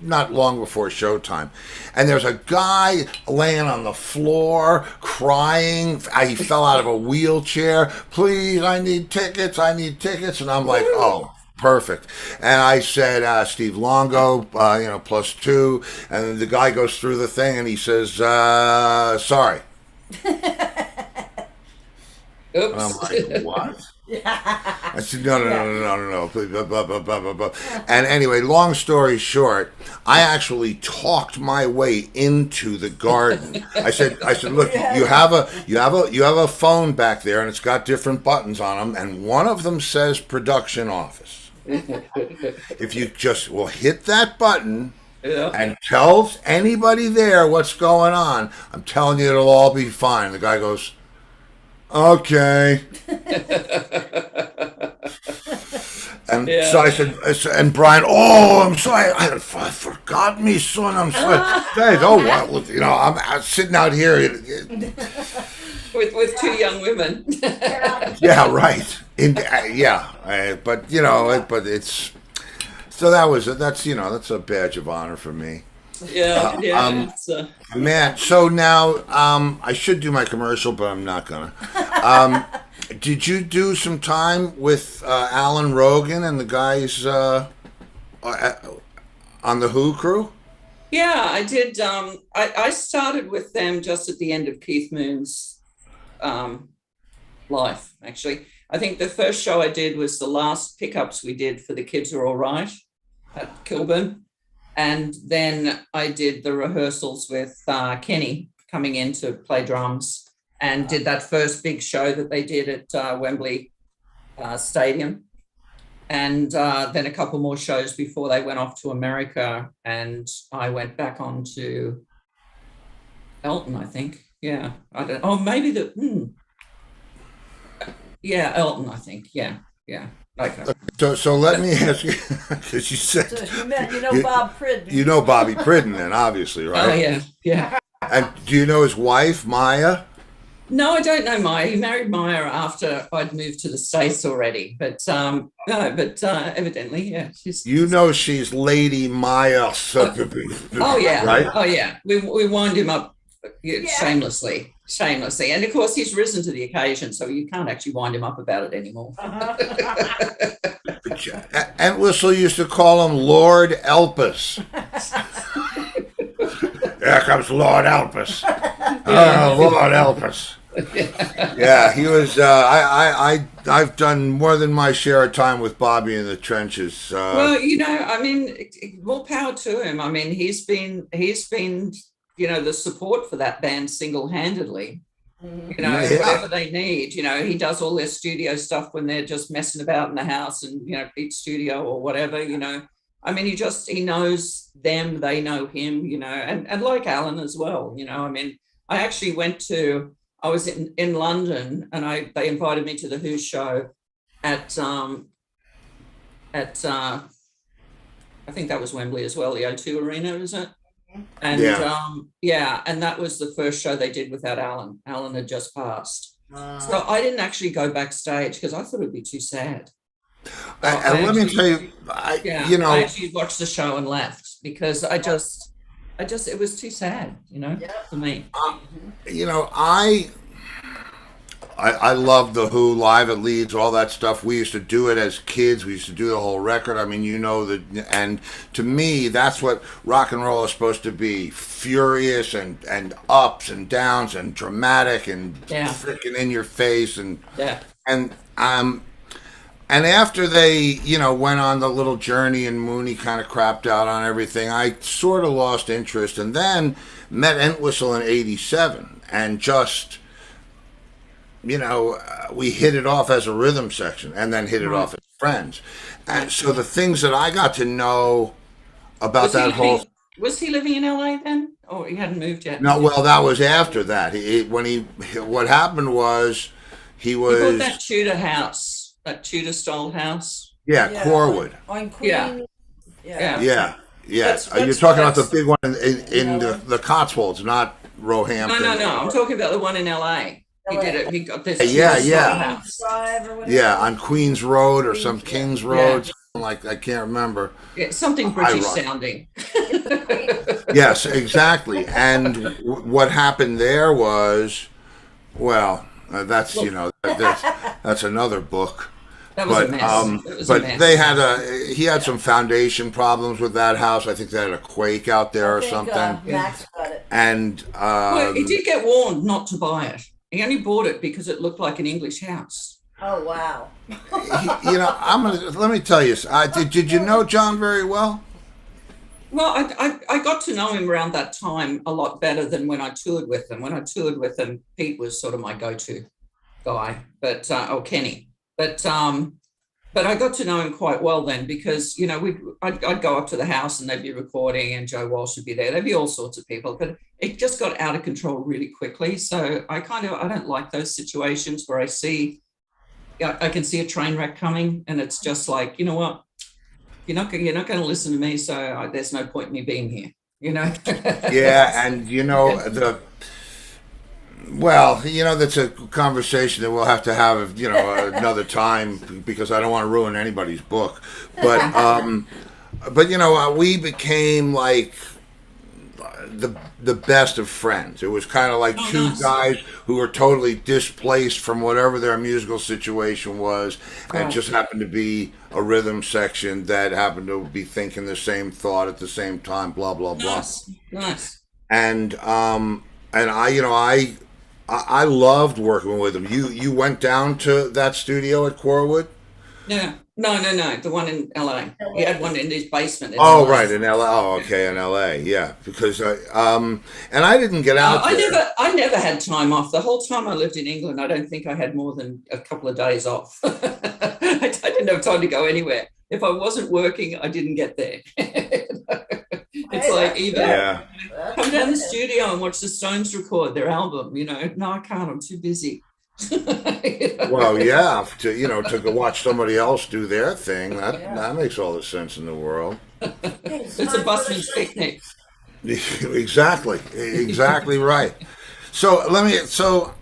not long before showtime, and there's a guy laying on the floor crying. He fell out of a wheelchair. "Please, I need tickets. And I'm like, oh. Perfect. And I said, Steve Luongo, +2. And the guy goes through the thing and he says, sorry. And I'm Oops. like, what? I said, no. Blah, blah, blah, blah, blah, blah. And anyway, long story short, I actually talked my way into the Garden. I said, look, you have a phone back there, and it's got different buttons on them, and one of them says production office. If you just will hit that button Yeah. and tells anybody there what's going on, I'm telling you, it'll all be fine. The guy goes, okay. And Yeah. so I said, and Brian, oh, I'm sorry, I forgot me, son. I'm sorry. Guys, I'm sitting out here. with two young women. Yeah, right. But but it's so that's a badge of honor for me. Yeah. It's, Man, so now I should do my commercial, but I'm not gonna. Did you do some time with Alan Rogan and the guys on the Who crew? yeah, I did. I started with them just at the end of Keith Moon's life, actually. I think the first show I did was the last pickups we did for The Kids Are All Right at Kilburn. And then I did the rehearsals with Kenny coming in to play drums, and did that first big show that they did at Wembley Stadium. And then a couple more shows before they went off to America. And I went back on to Elton, I think. Yeah. I don't. Oh, maybe yeah, Elton, I think. Yeah. Okay. So let me ask you, because you said So Bob Pridden. you know Bobby Pridden, then obviously, right? Oh, yeah. And do you know his wife, Maya? No, I don't know Maya. He married Maya after I'd moved to the States already. But no, but evidently, yeah. She's Lady Maya Zuckerberg. Oh, yeah. Right? Oh, yeah. We wind him up shamelessly. And of course, he's risen to the occasion, so you can't actually wind him up about it anymore. Entwistle used to call him Lord Elpis. There comes Lord Elpis. Oh, Lord Elpis. Yeah, he was. I've done more than my share of time with Bobby in the trenches. Well, I mean, more power to him. I mean, he's been, the support for that band single-handedly. Whatever they need. He does all their studio stuff when they're just messing about in the house and each studio or whatever. I mean, he knows them, they know him. And like Alan as well. I mean, I actually I was in London, and they invited me to the Who show at I think that was Wembley as well, the O2 Arena, is it? And and that was the first show they did without Alan. Alan had just passed. So I didn't actually go backstage because I thought it would be too sad. And let me tell you, I actually watched the show and left because I just it was too sad, Yep. for me. You know, I love the Who live at Leeds, all that stuff. We used to do it as kids. We used to do the whole record. I mean, and to me, that's what rock and roll is supposed to be: furious and ups and downs and dramatic and Yeah, freaking in your face yeah. and and after they, went on the little journey and Mooney kind of crapped out on everything, I sort of lost interest and then met Entwistle in '87 and just we hit it off as a rhythm section and then hit it Right, off as friends. And right. so the things that I got to know about Was he that whole. living? Was he living in LA then, or he hadn't moved yet? No, well, that was after that. What happened was he He bought was, that Tudor house, that Tudor style house. yeah, Yeah. Corwood. On Queen. Yeah, Yeah. yeah. Yeah, yeah. You're That's talking about the that's. big one in Yeah. the Cotswolds, not No, no, Roehampton. no. I'm talking about the one in LA. He did LA. it. He got this Yeah, Tudor style yeah, house. Drive or whatever. yeah, on Queens Road or some Queens, yeah. Kings Yeah, Road, something like I can't remember. yeah. Something I British run. sounding. Yes, exactly. And what happened there was, well, that's Look, that's another book. that was a But mess. It was a but they mess. had he had some foundation problems with that house. I think they had a quake out there I or think something. Max got it. And Well, he did get warned not to buy it. He only bought it because it looked like an English house. Oh wow. let me tell you, did you know John very well? Well, I got to know him around that time a lot better than when I toured with him. When I toured with him, Pete was sort of my go-to guy, or Kenny. But I got to know him quite well then because I'd go up to the house and they'd be recording and Joe Walsh would be there. There'd be all sorts of people, but it just got out of control really quickly. So I don't like those situations where I can see a train wreck coming and it's just like, you know what? You're not going to listen to me, so there's no point in me being here. Yeah, and that's a conversation that we'll have to have, another time because I don't want to ruin anybody's book. But we became like the best of friends. It was kind of like Oh, two nice. guys who were totally displaced from whatever their musical situation was, and it Right. just happened to be a rhythm section that happened to be thinking the same thought at the same time. Blah blah blah. Nice, nice. And I loved working with him. You went down to that studio at Corwood? Yeah. No. The one in LA. He had one in his basement in Oh, LA. right, in LA. Oh, okay, in LA. Yeah, because and I didn't get out there. I never had time off. The whole time I lived in England, I don't think I had more than a couple of days off. I didn't have time to go anywhere. If I wasn't working, I didn't get there. It's Hey, like that's either good. Yeah. come down the That's good. studio and watch the Stones record their album. No, I can't. I'm too busy. Well, yeah, to go watch somebody else do their thing, Yeah. that makes all the sense in the world. Hey, It's a time for the busman's show. picnic. Exactly right. So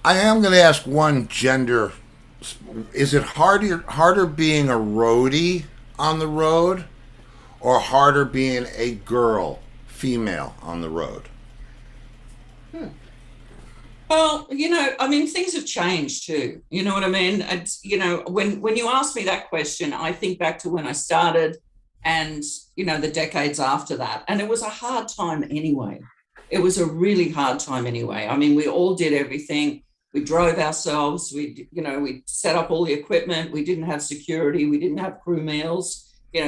I am going to ask one gender. Is it harder being a roadie on the road, or harder being a girl, female on the road? Well, I mean, things have changed too. You know what I mean? It's, when you ask me that question, I think back to when I started and, the decades after that. And it was a hard time anyway. It was a really hard time anyway. I mean, we all did everything. We drove ourselves. We set up all the equipment. We didn't have security. We didn't have crew meals.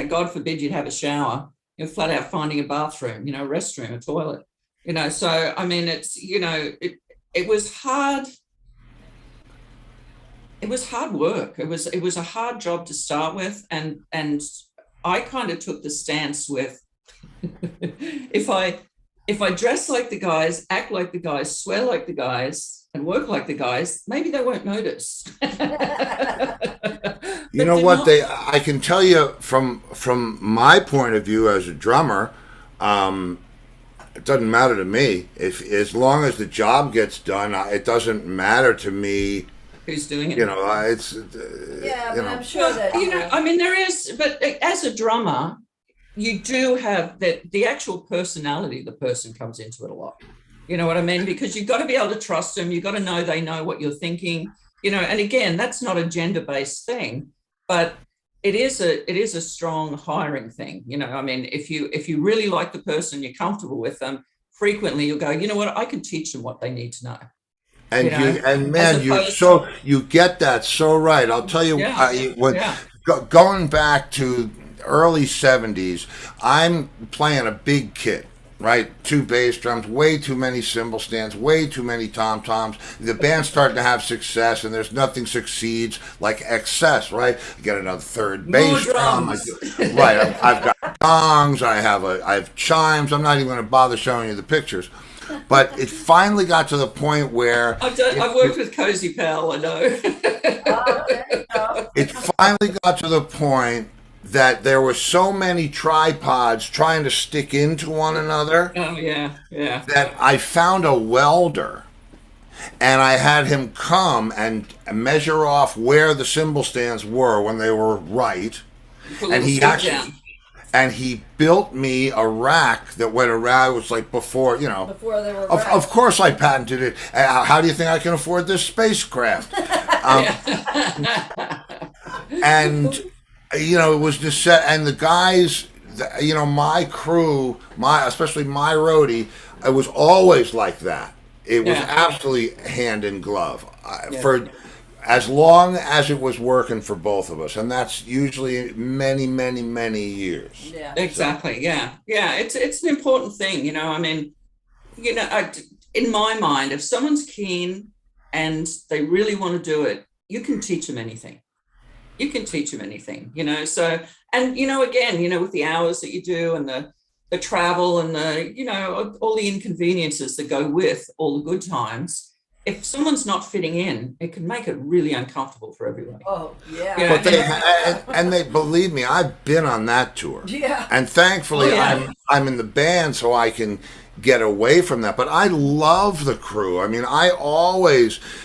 God forbid you'd have a shower. You're flat out finding a bathroom, a restroom, a toilet. So I mean, it was hard. It was hard work. It was a hard job to start with, and I kind of took the stance with if I dress like the guys, act like the guys, swear like the guys, and work like the guys, maybe they won't notice. You But know they're what, not. I can tell you from my point of view as a drummer, it doesn't matter to me. If as long as the job gets done, it doesn't matter to me. Who's doing it? It's Yeah, you but know. I'm sure that I mean, there is, but as a drummer, you do have that the actual personality of the person comes into it a lot. You know what I mean? Because you've got to be able to trust them. You've got to know they know what you're thinking. You know, and again, that's not a gender-based thing, but it is a strong hiring thing. You know, I mean, if you really like the person, you're comfortable with them, frequently you'll go, you know what, I can teach them what they need to know. And You know, and man, you get that so right. I'll tell you, going back to early '70s, I'm playing a big kit. Right, 2 bass drums, way too many cymbal stands, way too many tom toms. The band's starting to have success, and there's nothing succeeds like excess. Right, I get another 3rd bass drum. I've got gongs. I have chimes. I'm not even going to bother showing you the pictures. But it finally got to the point where I've worked with Cozy Pal. I know. It finally got to the point that there were so many tripods trying to stick into one another. Oh, yeah. That I found a welder, and I had him come and measure off where the cymbal stands were when they were right. And he built me a rack that went around. It was like before they were of course I patented it. How do you think I can afford this spacecraft? And it was just set, and the guys, my crew, especially my roadie, it was always like that. It was absolutely hand in glove for as long as it was working for both of us, and that's usually many, many, many years. Yeah, exactly. So. Yeah. It's an important thing. I mean, in my mind, if someone's keen and they really want to do it, you can teach them anything. So, and, again, with the hours that you do and the travel and all the inconveniences that go with all the good times, if someone's not fitting in, it can make it really uncomfortable for everyone. Oh, yeah. But they believe me, I've been on that tour. Yeah. And thankfully I'm in the band so I can get away from that. But I love the crew. I mean,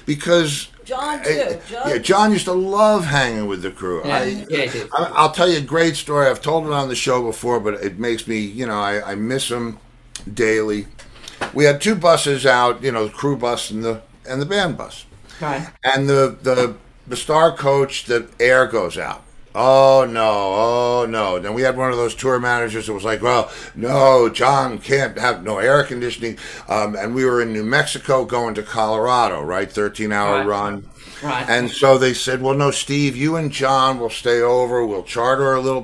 because John too. John used to love hanging with the crew. I'll tell you a great story. I've told it on the show before, but it makes me, I miss him daily. We had 2 buses out, the crew bus and the band bus. Right. And the star coach, the air goes out. Oh no. Then we had one of those tour managers that was like, well, no, John can't have no air conditioning. And we were in New Mexico going to Colorado, right? 13-hour run. Right. And so they said, well, no, Steve, you and John will stay over. We'll charter a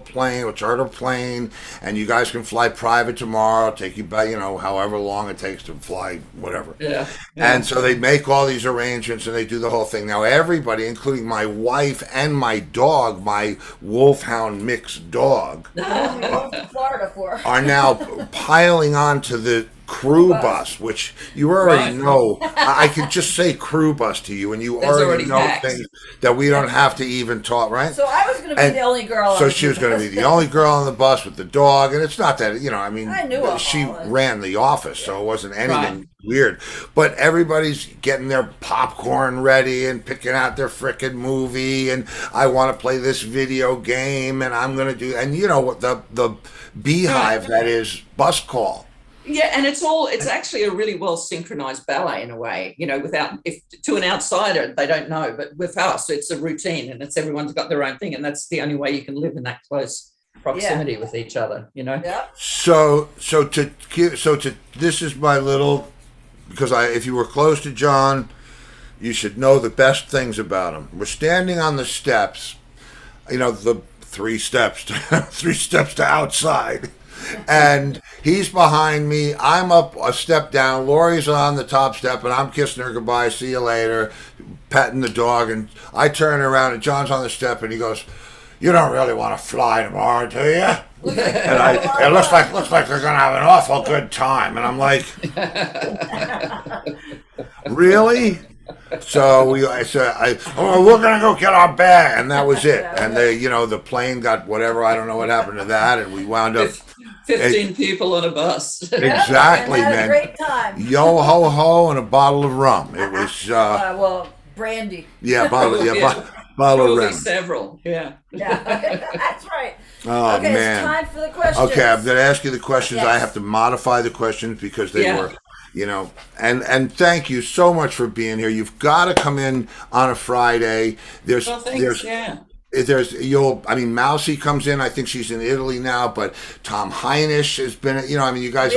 plane, and you guys can fly private tomorrow. Take you back, however long it takes to fly, whatever. Yeah. And so they make all these arrangements, and they do the whole thing. Now, everybody, including my wife and my dog, my wolfhound mixed dog, are now piling onto the crew bus, which you already know. I could just say crew bus to you, and you already know things that we don't have to even talk, right? So I was going to be the only girl. So she was going to be the only girl on the bus with the dog, and it's not that, I knew she ran the office, so it wasn't anything weird. But everybody's getting their popcorn ready and picking out their frickin' movie, and I want to play this video game, and I'm going to do, and what the beehive that is bus call. Yeah, and it's actually a really well synchronized ballet in a way, if to an outsider, they don't know, but with us, it's a routine, and everyone's got their own thing, and that's the only way you can live in that close proximity with each other, Yeah. So this is my little, because if you were close to John, you should know the best things about him. We're standing on the steps, the 3 steps, 3 steps to outside. And he's behind me. I'm up a step down. Lori's on the top step, and I'm kissing her goodbye. See you later. Petting the dog, and I turn around, and John's on the step, and he goes, "You don't really want to fly tomorrow, do you?" And it looks like they're gonna have an awful good time, and I'm like, really? So we're gonna go get our bag, and that was it. And the plane got whatever. I don't know what happened to that, and we wound up 15 people on a bus. Exactly, and had man. A great time. Yo ho ho and a bottle of rum. It was brandy. Yeah, bottle of rum. Several. Yeah. Yeah, that's right. Oh, Okay, man. it's time for the questions. Okay, I'm going to ask you the questions. Yes. I have to modify the questions because they Yeah. were, and thank you so much for being here. You've got to come in on a Friday. Well, thanks. Yeah. Mousy comes in. I think she's in Italy now, but Tom Heinisch has been. You guys.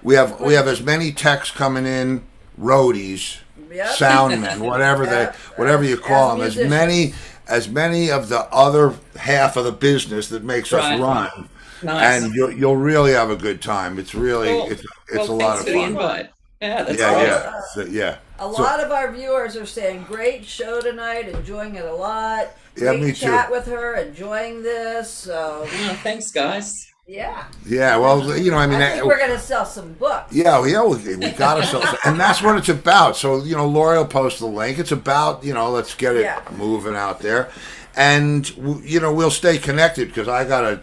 We have as many techs coming in, roadies, Yep. soundmen, whatever you call them. As many of the other half of the business that makes us Right. run. Nice. And you'll really have a good time. It's really Cool. it's a lot Thanks of for the fun. invite. Yeah, that's Yeah, great. yeah. A lot of our viewers are saying, great show tonight, enjoying it a lot. Yeah, Great me too. chat with her, enjoying this. So, Oh, thanks, guys. yeah. Yeah, well, I think we're going to sell some books. we got ourselves, and that's what it's about. So, Lori will post the link. It's about, let's get it moving out there, and we'll stay connected because I gotta,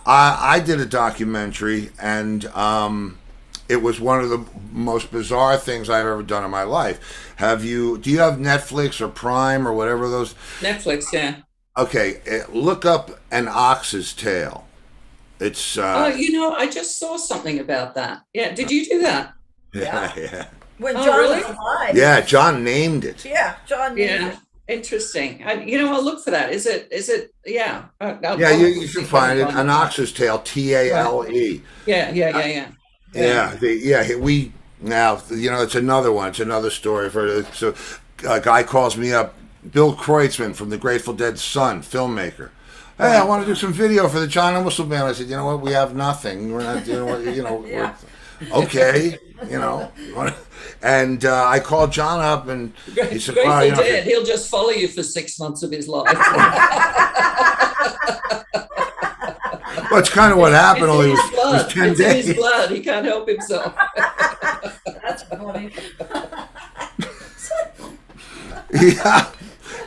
I did a documentary, and it was one of the most bizarre things I've ever done in my life. Do you have Netflix or Prime or whatever those? Netflix, yeah. Okay, look up An Ox's Tail. It's I just saw something about that. Yeah, did you do that? yeah. When Oh, John really? was alive. Yeah, John named it. Yeah, John named Yeah, it. interesting. I'll look for that. Is it? Yeah. Yeah, you can find it. An Ox's Tail, Tale. Yeah. It's another one. It's another story. So a guy calls me up, Bill Kreutzmann from the Grateful Dead's son, filmmaker. Hey, I want to do some video for the John and Whistle Band. I said, you know what? We have nothing. We're not doing what, Yeah. okay, And I called John up, and he said, Grateful Dead. He'll just follow you for 6 months of his life. Well, it's kind of what happened. It's Only in it his blood. was 10 It's in days. his blood. He can't help himself. That's funny.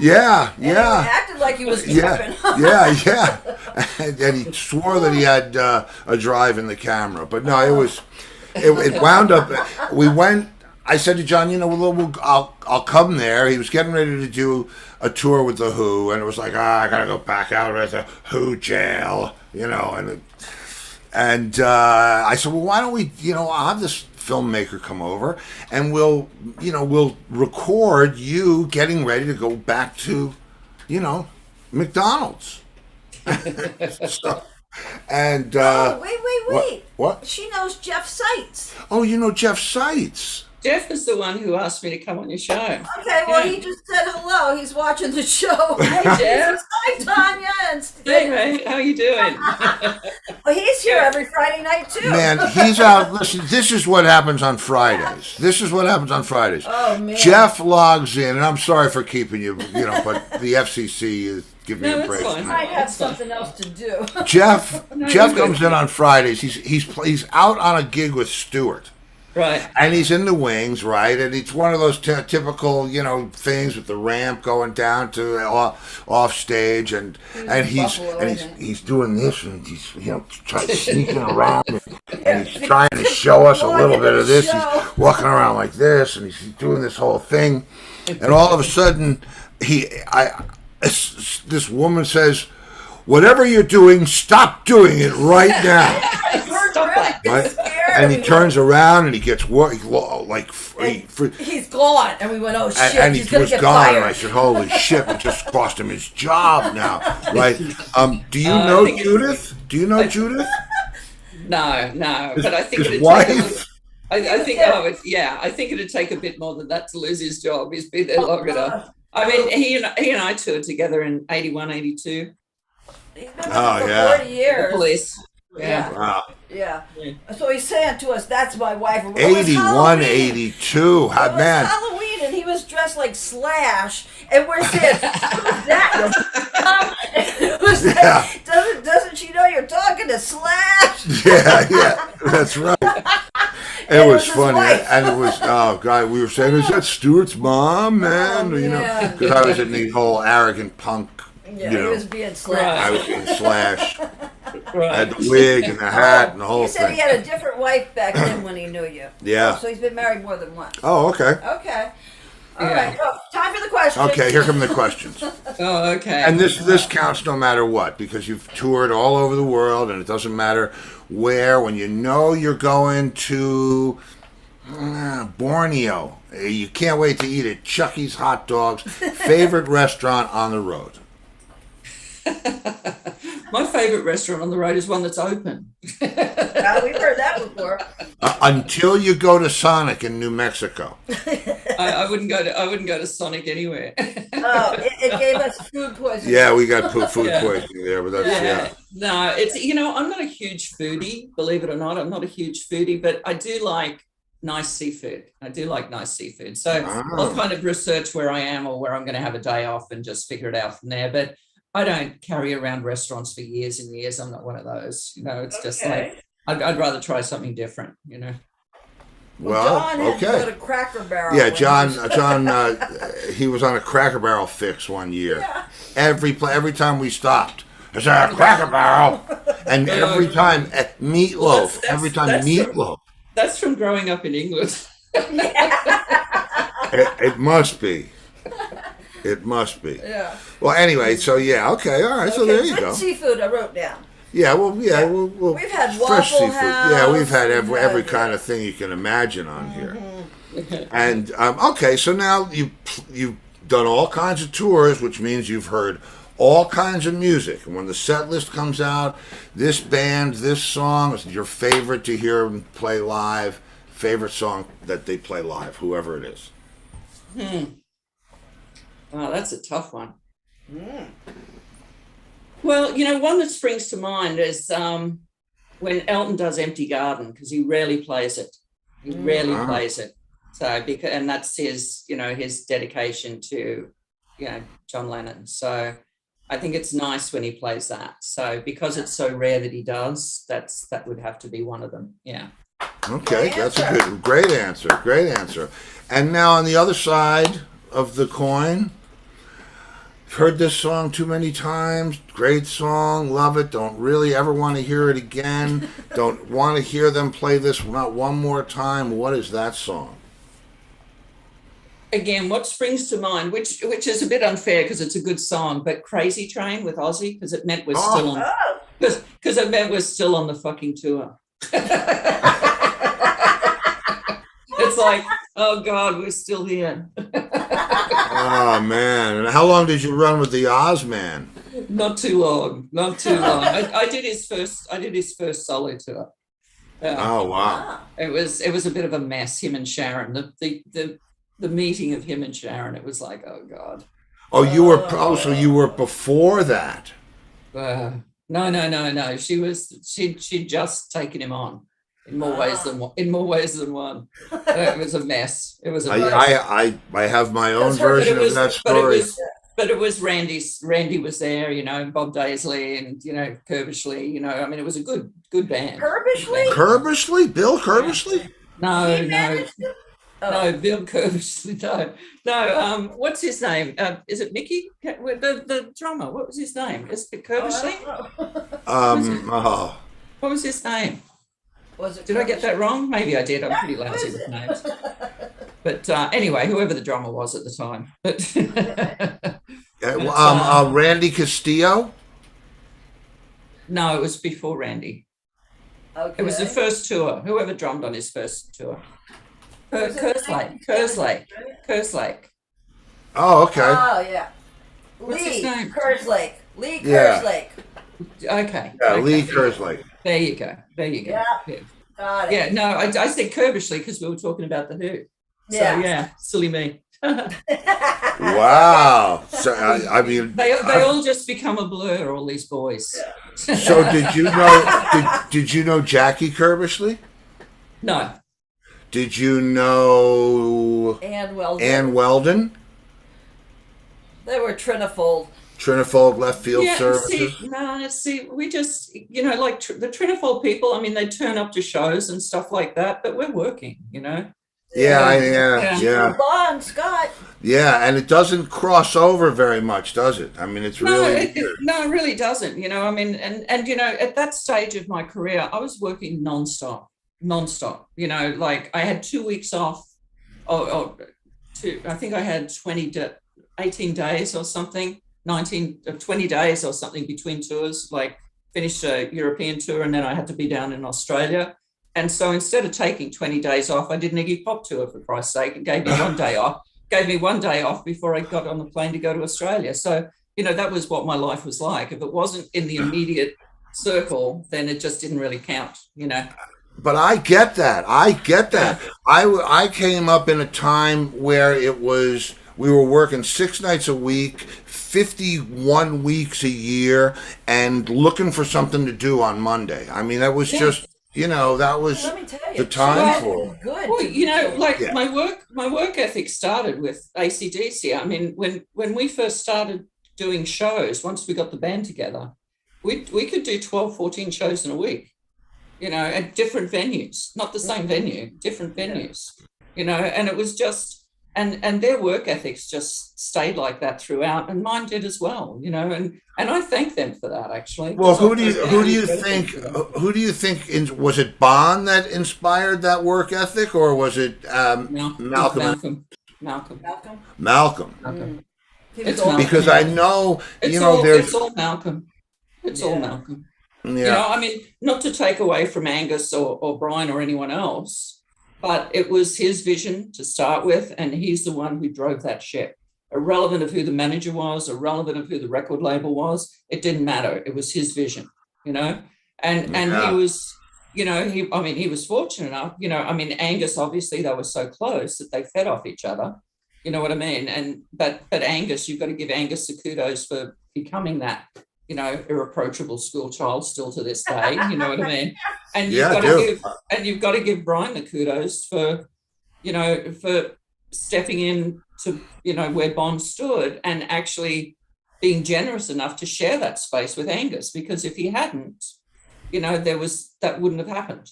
Yeah. And he acted like he was tripping. Yeah. And he swore that he had a drive in the camera, but no, it wound up. We went. I said to John, I'll come there. He was getting ready to do a tour with the Who, and it was like, I gotta go back out at the Who jail, and I said, well, why don't we, I'll have this filmmaker come over, and we'll record you getting ready to go back to, McDonald's. And wait. What? She knows Jeff Seitz. Oh, you know Jeff Seitz. Jeff is the one who asked me to come on your show. Okay, well, he just said hello. He's watching the show. Hey, Jeff. Hi, Tanya. And Hey, mate. How you doing? Well, he's here every Friday night, too. Man, he's out. Listen, this is what happens on Fridays. Oh, man. Jeff logs in, and I'm sorry for keeping you, but the FCC is giving me a No, break. it's fine. Might have something else to do. Jeff No, Jeff you're comes good. in on Fridays. He's out on a gig with Stewart. Right. And he's in the wings, right? And it's one of those typical, things with the ramp going down to off stage, and he's doing this, and he's trying sneaking around, and he's trying to show us a little bit of this. He's walking around like this, and he's doing this whole thing, and all of a sudden, this woman says, "Whatever you're doing, stop doing it right now." Stop that. Right? And he turns around and he gets He's gone, and we went, "Oh shit!" and he's he gonna was get gone. fired. And I said, "Holy shit! It just cost him his job now." Right? Do you I know think Judith? Do you know Judith? No, but I think His it'd wife? I think I think it'd take a bit more than that to lose his job. He's been there long enough. I mean, he and I toured together in 81, 82. He's been with Oh, us for yeah. 40 years. The police. Yeah. Wow. Yeah. Yeah. So he's saying to us, "That's my wife." It was 81, Halloween. 82. It was Man. Halloween, and he was dressed like Slash, and we're saying, "Who's that?" It was like, Yeah. doesn't she know you're talking to Slash? Yeah, that's right. And It was his funny, wife. and it was God. We were saying, "Is that Stewart's mom, man?" Oh, yeah. Because I was in the whole arrogant punk. Yeah, he was being Slash. I was being Slash. I Right. had the wig and the hat and the whole He said thing. he had a different wife back then when he knew you. Yeah. So he's been married more than once. Oh, okay. Okay. All Yeah. right. Oh, time for the question. questions. Okay, here come the questions. Oh, okay. And this counts no matter what, because you've toured all over the world, and it doesn't matter where. When you know you're going to Borneo, you can't wait to eat at Chucky's Hot Dogs. Favorite restaurant on the road? My favorite restaurant on the road is one that's open. We've heard that before. Until you go to Sonic in New Mexico. I wouldn't go to Sonic anywhere. Oh, it gave us food poisoning. Yeah, we got food poisoning there, but that's No, it's I'm not a huge foodie, believe it or not. I'm not a huge foodie, but I do like nice seafood. So I'll kind of research where I am or where I'm going to have a day off and just figure it out from there. But I don't carry around restaurants for years and years. I'm not one of those. It's just like I'd rather try something different. Well, John had to go to Cracker Barrel. Yeah, John, he was on a Cracker Barrel fix one year. Yeah. Every time we stopped, is there a Cracker Barrel? And every time meatloaf. Every time meatloaf. That's from growing up in England. It must be. It must be. Yeah. Well, anyway, so okay, all right. So there you go. Seafood, I wrote down. Yeah, well, we'll we've had fresh Waffle seafood. House. Yeah, we've had every kind of thing you can imagine on here. And okay, so now you've done all kinds of tours, which means you've heard all kinds of music. And when the set list comes out, this band, this song is your favorite to hear them play live. Favorite song that they play live, whoever it is. Oh, that's a tough one. Well, one that springs to mind is when Elton does Empty Garden, because he rarely plays it. He rarely plays it. So, and that's his, his dedication to, John Lennon. So I think it's nice when he plays that. So because it's so rare that he does, that would have to be one of them. Yeah. Okay, that's a great answer. Great answer. And now on the other side of the coin, heard this song too many times. Great song, love it. Don't really ever want to hear it again. Don't want to hear them play this not one more time. What is that song? Again, what springs to mind, which is a bit unfair because it's a good song, but Crazy Train with Aussie, because it meant we're still on because it meant we're still on the fucking tour. It's like, oh God, we're still here. Oh man! And how long did you run with the Ozman? Not too long. I did his first solo tour. Oh wow! It was a bit of a mess. Him and Sharon, the meeting of him and Sharon. It was like, oh God. Oh, you were. Oh, so you were before that? No. She'd just taken him on. In more ways than one. It was a mess. I have my own version of that story. But it was Randy was there, Bob Daisley and, Kerbishley, it was a good band. Kerbishley? Bill Kerbishley? No, Bill Kerbishley, no. What's his name? Is it Mickey? The drummer, what was his name? Is it Kerbishley? What was his name? Did I get that wrong? Maybe I did. I'm pretty lousy with names. But anyway, whoever the drummer was at the time. Randy Castillo? No, it was before Randy. Okay. It was the first tour. Whoever drummed on his first tour. Kerslake. Oh, okay. Oh, yeah. What's his name? Kerslake. Lee Kerslake. Okay. Yeah, Lee Kerslake. There you go. Yeah. Got it. Yeah, no, I said Kerbishley because we were talking about the Who. So, yeah, silly me. Wow. So, I mean... They all just become a blur, all these boys. Yeah. So did you know Jackie Kerbishley? No. Did you know... Ann Weldon? They were Trinifold. Trinifold left field services. We just, the Trinifold people, they turn up to shows and stuff like that, but we're working, Yeah. Bon, Scott. Yeah, and it doesn't cross over very much, does it? It's really... No, it really doesn't, and at that stage of my career, I was working nonstop, I had 2 weeks off, I think I had 18 days or something, 19 or 20 days or something between tours, like finished a European tour and then I had to be down in Australia. And so instead of taking 20 days off, I did an Iggy Pop tour, for Christ's sake, and gave me 1 day off. Gave me 1 day off before I got on the plane to go to Australia. So, that was what my life was like. If it wasn't in the immediate circle, then it just didn't really count. But I get that. I came up in a time where we were working 6 nights a week, 51 weeks a year, and looking for something to do on Monday. I mean, that was just, that was Let me tell you, the time well, for it. good. Well, my work ethic started with AC/DC. I mean, when we first started doing shows, once we got the band together, we could do 12, 14 shows in a week. At different venues, not the same venue, different venues, and it was just, and their work ethics just stayed like that throughout, and mine did as well, and I thank them for that, actually. Well, who do you think was it Bond that inspired that work ethic, or was it Malcolm? Malcolm. It's Malcolm. Because I know, it's all Malcolm. It's all Malcolm. Yeah. I mean, not to take away from Angus or Brian or anyone else, but it was his vision to start with, and he's the one who drove that ship. Irrelevant of who the manager was, irrelevant of who the record label was, it didn't matter. It was his vision, and he was, he was fortunate enough, Angus, obviously they were so close that they fed off each other, you know what I mean? But Angus, you've got to give Angus the kudos for becoming that, irreproachable school child still to this day, you know what I mean? And you've got to give Brian the kudos for, for stepping in to, where Bond stood and actually being generous enough to share that space with Angus, because if he hadn't, that wouldn't have happened,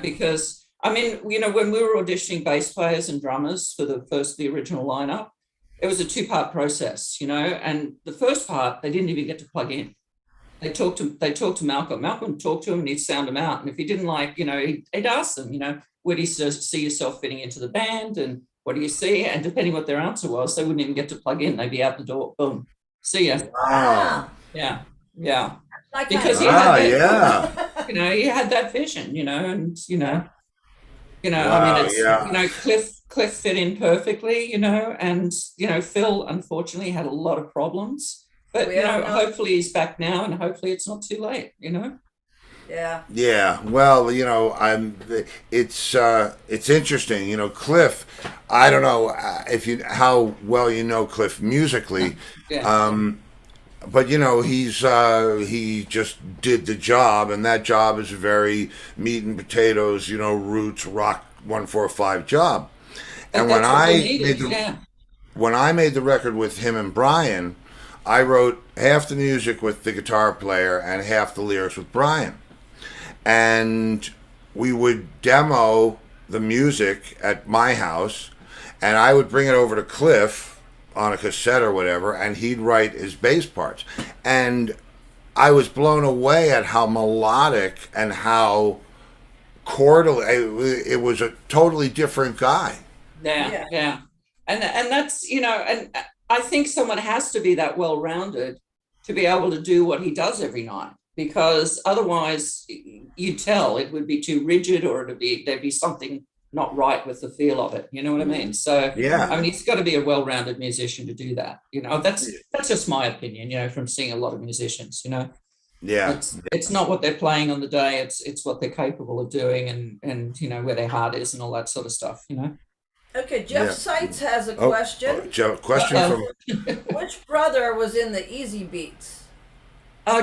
because when we were auditioning bass players and drummers for the original lineup, it was a 2-part process, and the first part, they didn't even get to plug in. They talked to Malcolm. Malcolm talked to him and he'd sound him out. And if he didn't he'd ask them, where do you see yourself fitting into the band? And what do you see? And depending what their answer was, they wouldn't even get to plug in. They'd be out the door. Boom. See ya. Wow. Yeah. Because he had that vision, and Cliff fit in perfectly, and Phil unfortunately had a lot of problems, but hopefully he's back now, and hopefully it's not too late, Yeah. Well, it's interesting, Cliff. I don't know how well you know Cliff musically. But he just did the job, and that job is a very meat and potatoes, roots rock 1-4-5 job. And when I made the record with him and Brian, I wrote half the music with the guitar player and half the lyrics with Brian, and we would demo the music at my house, and I would bring it over to Cliff on a cassette or whatever, and he'd write his bass parts. And I was blown away at how melodic and how chordal it was. A totally different guy. Yeah. And that's, and I think someone has to be that well-rounded to be able to do what he does every night, because otherwise you'd tell it would be too rigid, or there'd be something not right with the feel of it, you know what I mean? So he's got to be a well-rounded musician to do that, that's just my opinion, from seeing a lot of musicians, it's not what they're playing on the day, it's what they're capable of doing, and where their heart is and all that sort of stuff. Okay, Jeff Seitz has a question. Question from which brother was in the Easy Beats?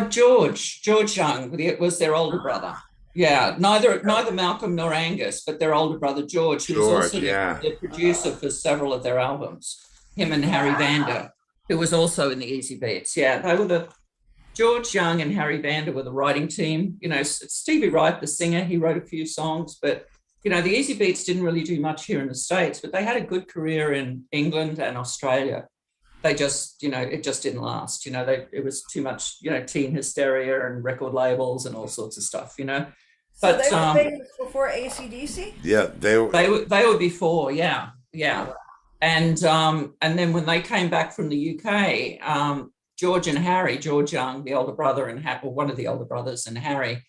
George Young was their older brother. Yeah, neither Malcolm nor Angus, but their older brother George, who was also the producer for several of their albums. Him and Harry Vander, who was also in the Easy Beats. Yeah, they were George Young and Harry Vander were the writing team. Stevie Wright, the singer, he wrote a few songs, but the Easy Beats didn't really do much here in the States, but they had a good career in England and Australia. They just, it just didn't last. It was too much, teen hysteria and record labels and all sorts of stuff. So they were famous before AC/DC? Yeah, they were before, yeah. And then when they came back from the UK, George and Harry, George Young, the older brother, and or one of the older brothers, and Harry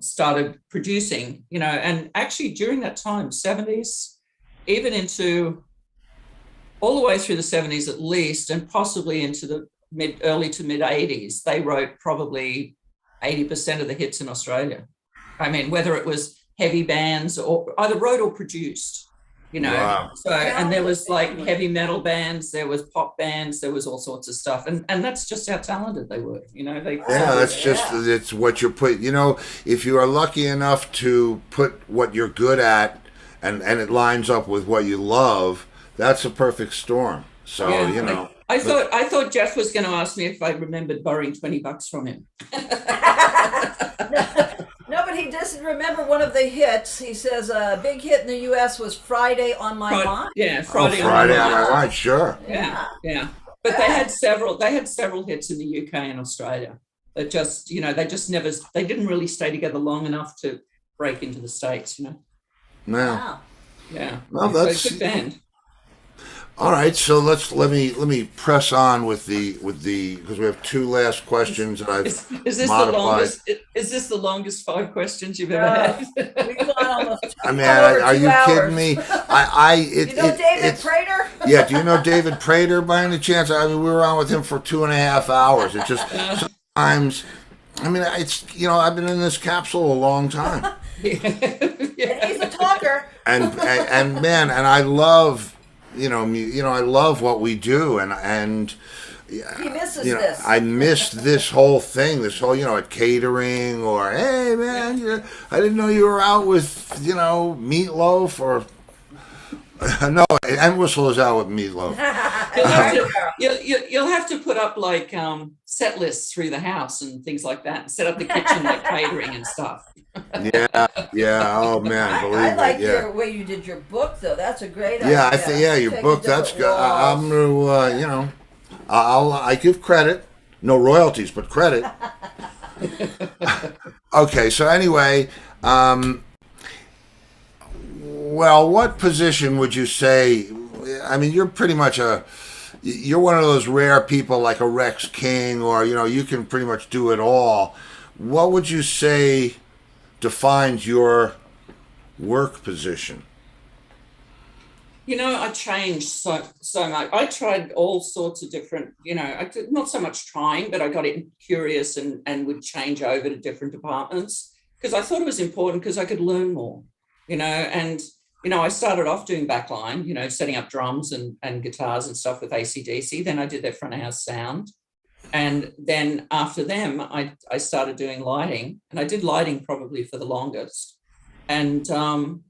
started producing, and actually during that time, 70s, even into all the way through the 70s at least, and possibly into the early to mid 80s, they wrote probably 80% of the hits in Australia. I mean, whether it was heavy bands or either wrote or produced. Wow. So, and there was like heavy metal bands, there was pop bands, there was all sorts of stuff, and that's just how talented they were. It's what you put. If you are lucky enough to put what you're good at, and it lines up with what you love, that's a perfect storm. So I thought Jeff was going to ask me if I remembered borrowing $20 from him. No, but he doesn't remember one of the hits. He says a big hit in the U.S. was "Friday on My Mind." Yeah, Friday on My Mind. Sure. Yeah. But they had several. They had several hits in the UK and Australia. That just, they didn't really stay together long enough to break into the States. No. Wow. Yeah. Well, that's a good band. All right, so let me press on with the because we have two last questions that I've is this modified. The longest? Is this the longest 5 questions you've ever had? We've gone almost. I mean, are you kidding me? David Prater? Yeah, do you know David Prater by any chance? I mean, we were on with him for 2.5 hours. It just sometimes. I mean, it's I've been in this capsule a long time. Yeah. And he's a talker. And man, and I love. I love what we do, and he misses this. I missed this whole thing, at catering, or hey man, I didn't know you were out with Meatloaf, or no, Entwistle is out with Meatloaf. You'll have to put up like set lists through the house and things like that, and set up the kitchen like catering and stuff. Yeah. Oh man, believe I like it. your way you did your book, though. That's a great idea. Yeah, I think your book. That's good. I'm gonna, I give credit, no royalties, but credit. Okay, so anyway, well, what position would you say? I mean, you're pretty much you're one of those rare people like a Rex King, or you can pretty much do it all. What would you say defines your work position? I changed so much. I tried all sorts of different, not so much trying, but I got curious and would change over to different departments because I thought it was important because I could learn more, and I started off doing backline, setting up drums and guitars and stuff with AC/DC. Then I did their front of house sound. And then after them, I started doing lighting, and I did lighting probably for the longest. And, then,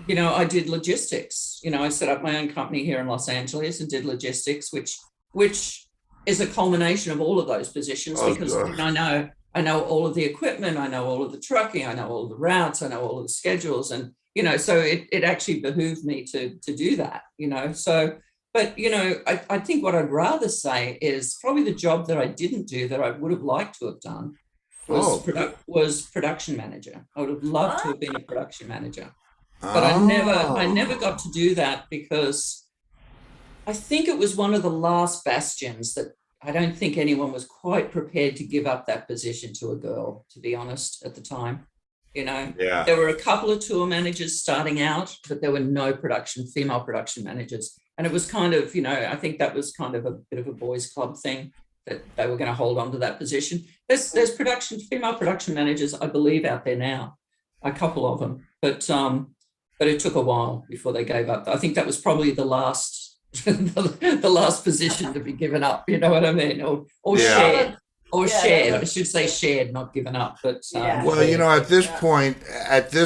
I did logistics. I set up my own company here in Los Angeles and did logistics, which is a culmination of all of those positions because I know all of the equipment, I know all of the trucking, I know all of the routes, I know all of the schedules. And, so it actually behooved me to do that, so. But, I think what I'd rather say is probably the job that I didn't do that I would have liked to have done was production manager. I would have loved to have been a production manager. But I never got to do that because I think it was one of the last bastions that I don't think anyone was quite prepared to give up that position to a girl, to be honest, at the time. Yeah. There were a couple of tour managers starting out, but there were no female production managers. And it was kind of, I think that was kind of a bit of a boys' club thing that they were going to hold on to that position. There's female production managers, I believe, out there now, a couple of them, but it took a while before they gave up. I think that was probably the last, the last position to be given up. You know what I mean? Or shared. Or shared. I should say shared, not given up. But well, at this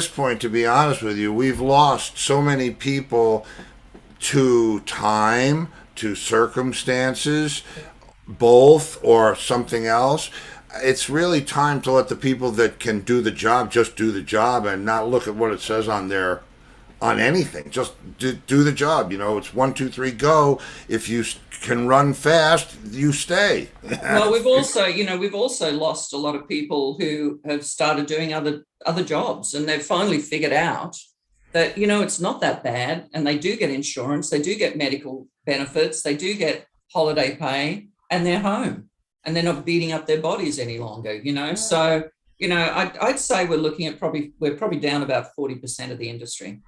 point, to be honest with you, we've lost so many people to time, to circumstances, both, or something else. It's really time to let the people that can do the job just do the job and not look at what it says on anything. Just do the job. It's 1, 2, 3, go. If you can run fast, you stay. Well, we've also lost a lot of people who have started doing other jobs, and they've finally figured out that, it's not that bad. And they do get insurance, they do get medical benefits, they do get holiday pay, and they're home and they're not beating up their bodies any longer, So, I'd say we're probably down about 40% of the industry,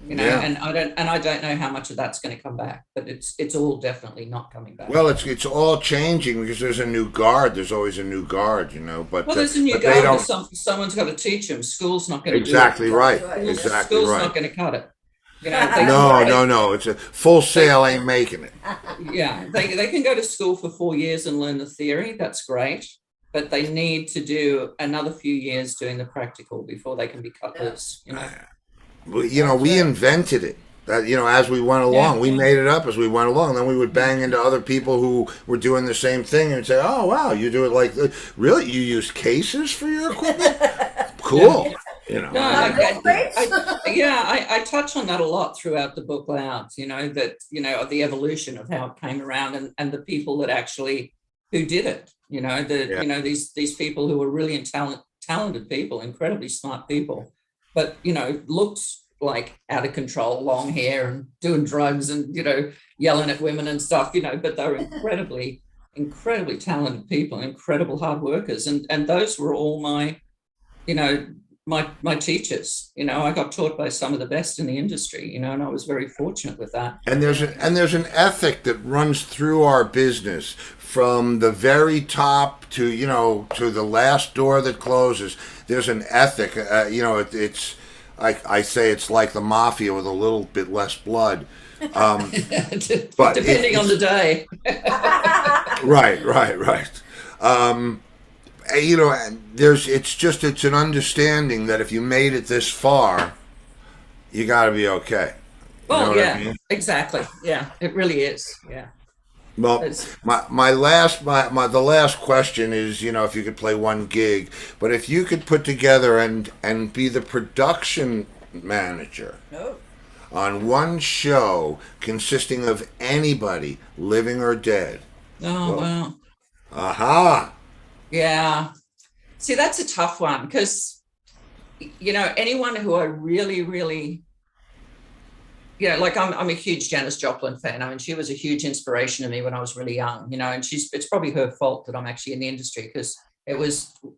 Yeah. and I don't know how much of that's going to come back, but it's all definitely not coming back. Well, it's all changing because there's a new guard. There's always a new guard, But Well, there's a new but they guard, don't. but someone's got to teach them. School's not going to Exactly do it. right. Right. Exactly School's right. not going to cut it. No. It's a full sail ain't making it. Yeah, they can go to school for 4 years and learn the theory. That's great. But they need to do another few years doing the practical before they can be cut loose, We invented it. That as we went along, Yeah. we made it up as we went along. Then we would bang into other people who were doing the same thing and say, "Oh, wow, you do it like this. Really? You use cases for your equipment? Cool." No, I touch on that a lot throughout the book Louds, that, of the evolution of how it came around and the people that actually, who did it, these people who were really talented people, incredibly smart people, but, looked like out of control, long hair and doing drugs and, yelling at women and stuff, but they were incredibly, incredibly talented people, incredible hard workers. And those were all my teachers. I got taught by some of the best in the industry, and I was very fortunate with that. And there's an ethic that runs through our business from the very top to to the last door that closes. There's an ethic. It's I say it's like the mafia with a little bit less blood. But Depending on the day. Right. It's an understanding that if you made it this far, you got to be okay. Well, what yeah, I mean? exactly. Yeah, it really is. Yeah. Well, the last question is, if you could play one gig, but if you could put together and be the production manager on one show consisting of anybody, living or dead. Oh, wow. Aha. Yeah. See, that's a tough one because, anyone who I really, really, like I'm a huge Janis Joplin fan. I mean, she was a huge inspiration to me when I was really young, and it's probably her fault that I'm actually in the industry because I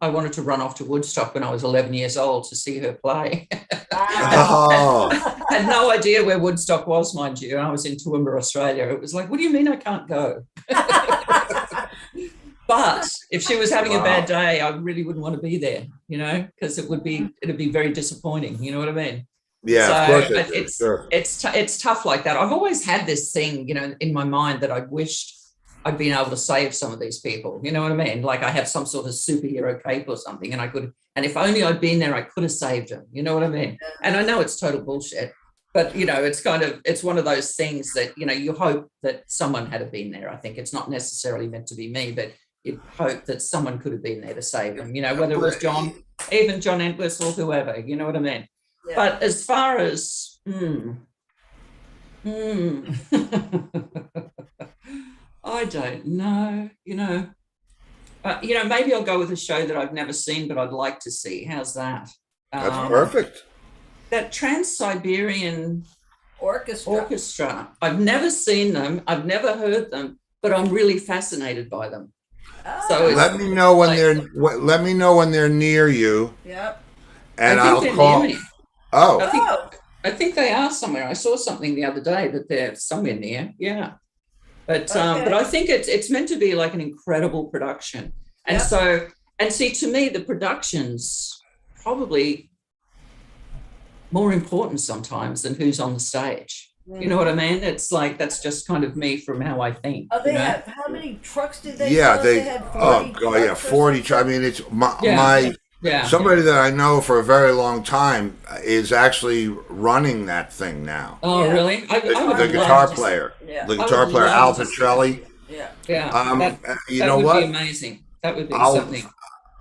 wanted to run off to Woodstock when I was 11 years old to see her play. Oh. Had no idea where Woodstock was, mind you. I was in Toowoomba, Australia. It was like, what do you mean I can't go? But if she was having a bad day, I really wouldn't want to be there, because it'd be very disappointing. You know what I mean? Yeah, so of course it's tough like that. I've always had this thing, in my mind that I wished I'd been able to save some of these people. You know what I mean? Like I have some sort of superhero cape or something, and if only I'd been there, I could have saved them. You know what I mean? And I know it's total bullshit, but it's one of those things that you hope that someone had been there. I think it's not necessarily meant to be me, but you hope that someone could have been there to save them. Whether it was John, even John Entwistle, whoever. You know what I mean? Yeah. But as far as I don't know, maybe I'll go with a show that I've never seen, but I'd like to see. How's that? That's perfect. That Trans-Siberian Orchestra. I've never seen them. I've never heard them, but I'm really fascinated by them. Oh. So let me know when they're near you. Yep. And I think I'll call. Near me. Oh. I think they are somewhere. I saw something the other day that they're somewhere near. Yeah. But I think it's meant to be like an incredible production. And see, to me, the production's probably more important sometimes than who's on the stage. You know what I mean? It's like, that's just kind of me from how I think. Oh, how many trucks did they Yeah, sell? they had 40 40. I mean, it's Yeah. somebody that I know for a very long time is actually running that thing now. Oh, Yeah. really? The guitar player. Yeah. The guitar player, Al Petrelli. Yeah. Yeah. You that know would what? be amazing. That would be something.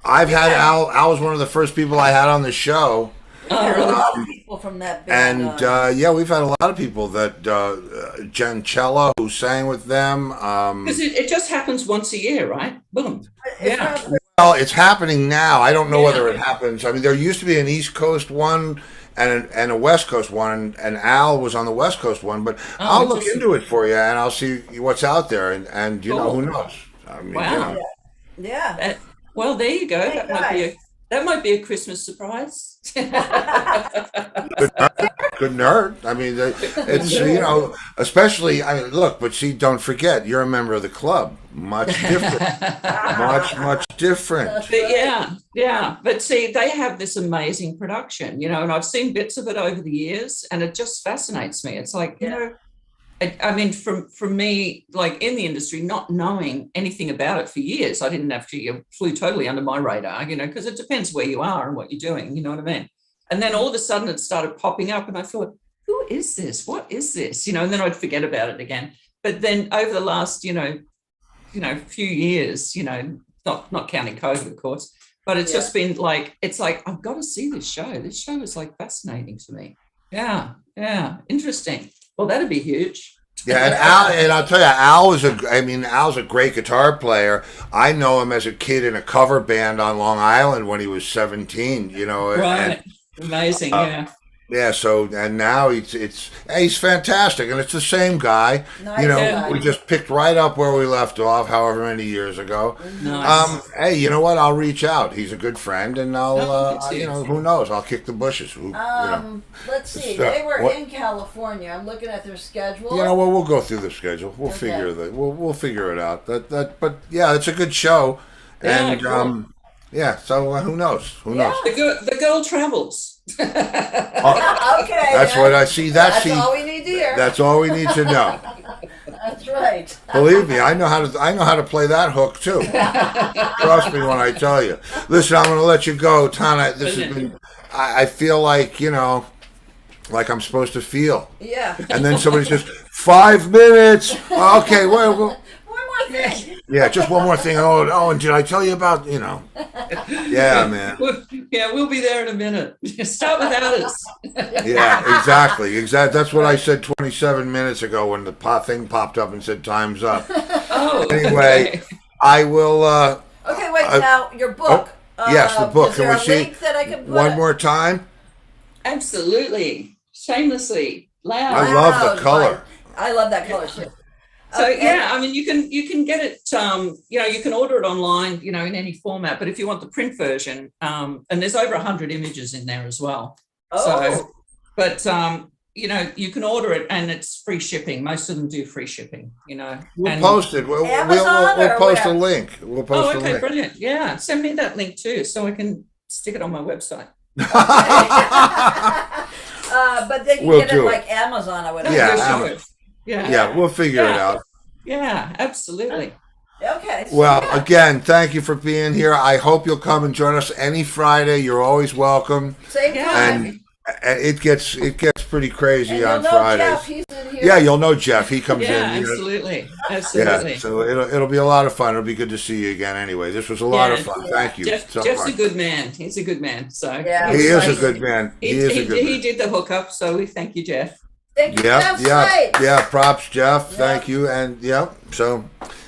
I've had Al. Al was one of the first people I had on the show. Oh, really? People from that band. And we've had a lot of people that Jen Cella, who sang with them. Because it just happens once a year, right? Boom. It's Yeah. not Well, it's happening now. I don't know Yeah. whether it happens. I mean, there used to be an East Coast one and a West Coast one, and Al was on the West Coast one. But I'll look interesting. into it for you, and I'll see what's out there, and you know, Cool. who knows? I mean, Wow. Yeah. Well, there you go. Hey, That might be a Christmas surprise. good nerd. I mean, it's you know, especially. I mean, look, but see, don't forget, you're a member of the club. Much different. Much different. But yeah. But see, they have this amazing production, you know, and I've seen bits of it over the years, and it just fascinates me. It's like, you know, I mean, from me, like in the industry, not knowing anything about it for years, I didn't have to. It flew totally under my radar, you know, because it depends where you are and what you're doing. You know what I mean? And then all of a sudden, it started popping up, and I thought, "Who is this? What is this?" You know, and then I'd forget about it again. But then over the last, few years, you know, not counting COVID, of course, but it's just been like, it's like I've got to see this show. This show is like fascinating to me. Yeah, interesting. Well, that'd be huge. Yeah, and I'll tell you, Al's a great guitar player. I know him as a kid in a cover band on Long Island when he was 17. You know, Right. Amazing. Yeah. Yeah, so and now he's fantastic, and it's the same guy. Nice You know, guy. we just picked right up where we left off, however many years ago. Nice. Hey, you know what? I'll reach out. He's a good friend, and good you to know, you. who knows? I'll kick the bushes. Let's see. So, They were what- in California. I'm looking at their schedule. You know, well, we'll go through the schedule. We'll Okay. we'll figure it out. But yeah, it's a good show, Yeah, and cool. So who knows? Who knows? The girl travels. Okay. That's then. what I see. That's all we need to hear. That's all we need to know. That's right. Believe me, I know how to play that hook too. Trust me when I tell you. Listen, I'm going to let you go, Tana. This has been. I feel like like I'm supposed to feel, Yeah. and then somebody says 5 minutes. Okay, well, One more thing. yeah, just one more thing. Oh, and did I tell you about Yeah, man. We'll be there in a minute. Start without us. Yeah, exactly. That's what I said 27 minutes ago when the thing popped up and said time's up. Oh. Anyway, okay. I will. Okay, wait. Now your book. Yes, the book. Is Can there we a see link that I can put? one more time? Absolutely. Shamelessly. Loud. I love the Wow, color. I love that color too. So Okay. yeah, I mean, you can get it. You can order it online, in any format. But if you want the print version, and there's over 100 images in there as well. Oh. So, but you can order it, and it's free shipping. Most of them do free shipping. We'll And- post it. We'll Amazon or post a where? link. We'll post a okay, link. brilliant. Yeah, send me that link too, so I can stick it on my website. But they can We'll get it do it. like Amazon or whatever. Yeah, sure. Amazon. Yeah. Yeah, we'll figure it Yeah. out. Yeah, absolutely. Okay. so Well, yeah. again, thank you for being here. I hope you'll come and join us any Friday. You're always welcome. Same Yeah. time. And it gets pretty crazy And you'll on know Fridays. Jeff, he's in here. Yeah, you'll know Jeff. He comes Yeah, in. absolutely. Absolutely. Yeah, so it'll be a lot of fun. It'll be good to see you again. Anyway, this was a lot of fun. Thank you so Jeff's much. a good man. He's a good man. So Yeah. He is a Nice. good man. He is a good he man. did the hookup, so we thank you, Jeff. Thank you. Yeah, Jeff's yeah, right. yeah. Props, Jeff. Thank you. And yeah, so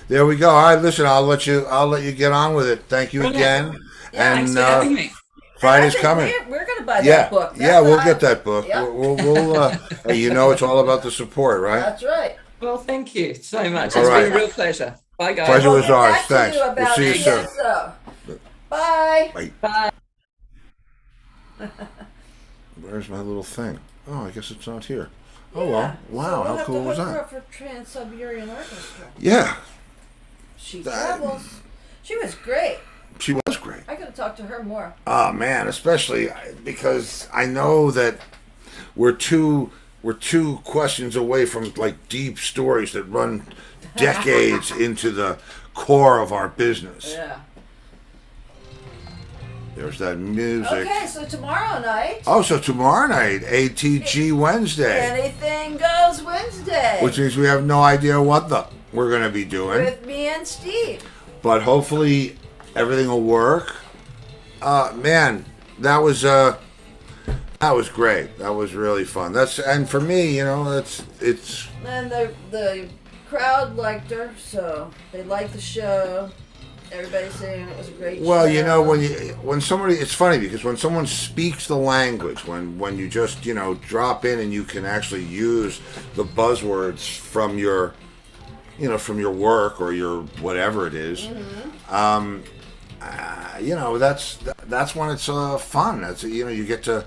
there we go. All right, listen. I'll let you get on with it. Thank you Brilliant. again. Yeah, Thanks And for having me. Friday's I think coming. We're going to buy Yeah, that book. yeah, we'll get that book. Yeah. We'll hey, it's all about the support, right? That's right. Well, thank you so much. All It's right. been a real pleasure. Bye, guys. Pleasure We'll was get ours. back to Thanks. you We'll about see you soon. TSO. Bye. Bye. Where's my little thing? Oh, I guess it's not here. Oh Yeah. well. Wow, So we'll how have cool to was hook her that? up for Trans-Siberian Orchestra. Yeah, She That- travels. She was great. she was great. I got to talk to her more. Oh man, especially because I know that we're two questions away from like deep stories that run decades into the core of our business. Yeah. There's that music. Okay, so tomorrow night, Oh, so tomorrow night, ATG Wednesday, Anything Goes Wednesday. which means we have no idea what we're going to be doing, with me and Steve. but hopefully everything will work. Man, that was great. That was really fun. And for me, it's And the crowd liked her, so they liked the show. Everybody's saying it was a great Well, show. you know, when somebody, it's funny because when someone speaks the language, when you just drop in and you can actually use the buzzwords from your from your work or your whatever it is, that's when it's fun. That's you get to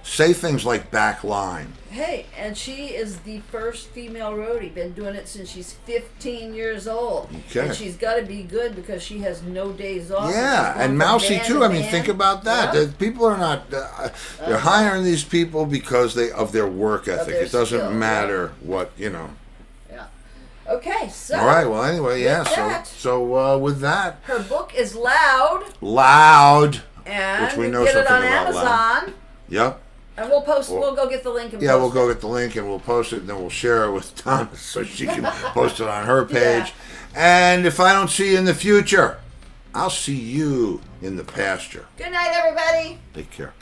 say things like back line. Hey, and she is the first female roadie. Been doing it since she's 15 years old. Okay. And she's got to be good because she has no days off. Yeah, She's going and from Mousy band too. to I mean, band. think about that. Yeah. The people are not. They're hiring these people because of their work ethic. their It doesn't skill, matter what Yeah. Okay, so. All right. Well, anyway, yeah. with that- So with that, Her book is Loud, loud. and Which we you know get it on something about Amazon. Yep. And we'll go get the link and Yeah, post we'll go it. get the link and we'll post it, and then we'll share it with Donna so she can post it on her page. And if I don't see you in the future, I'll see you in the pasture. Good night, everybody. Take care.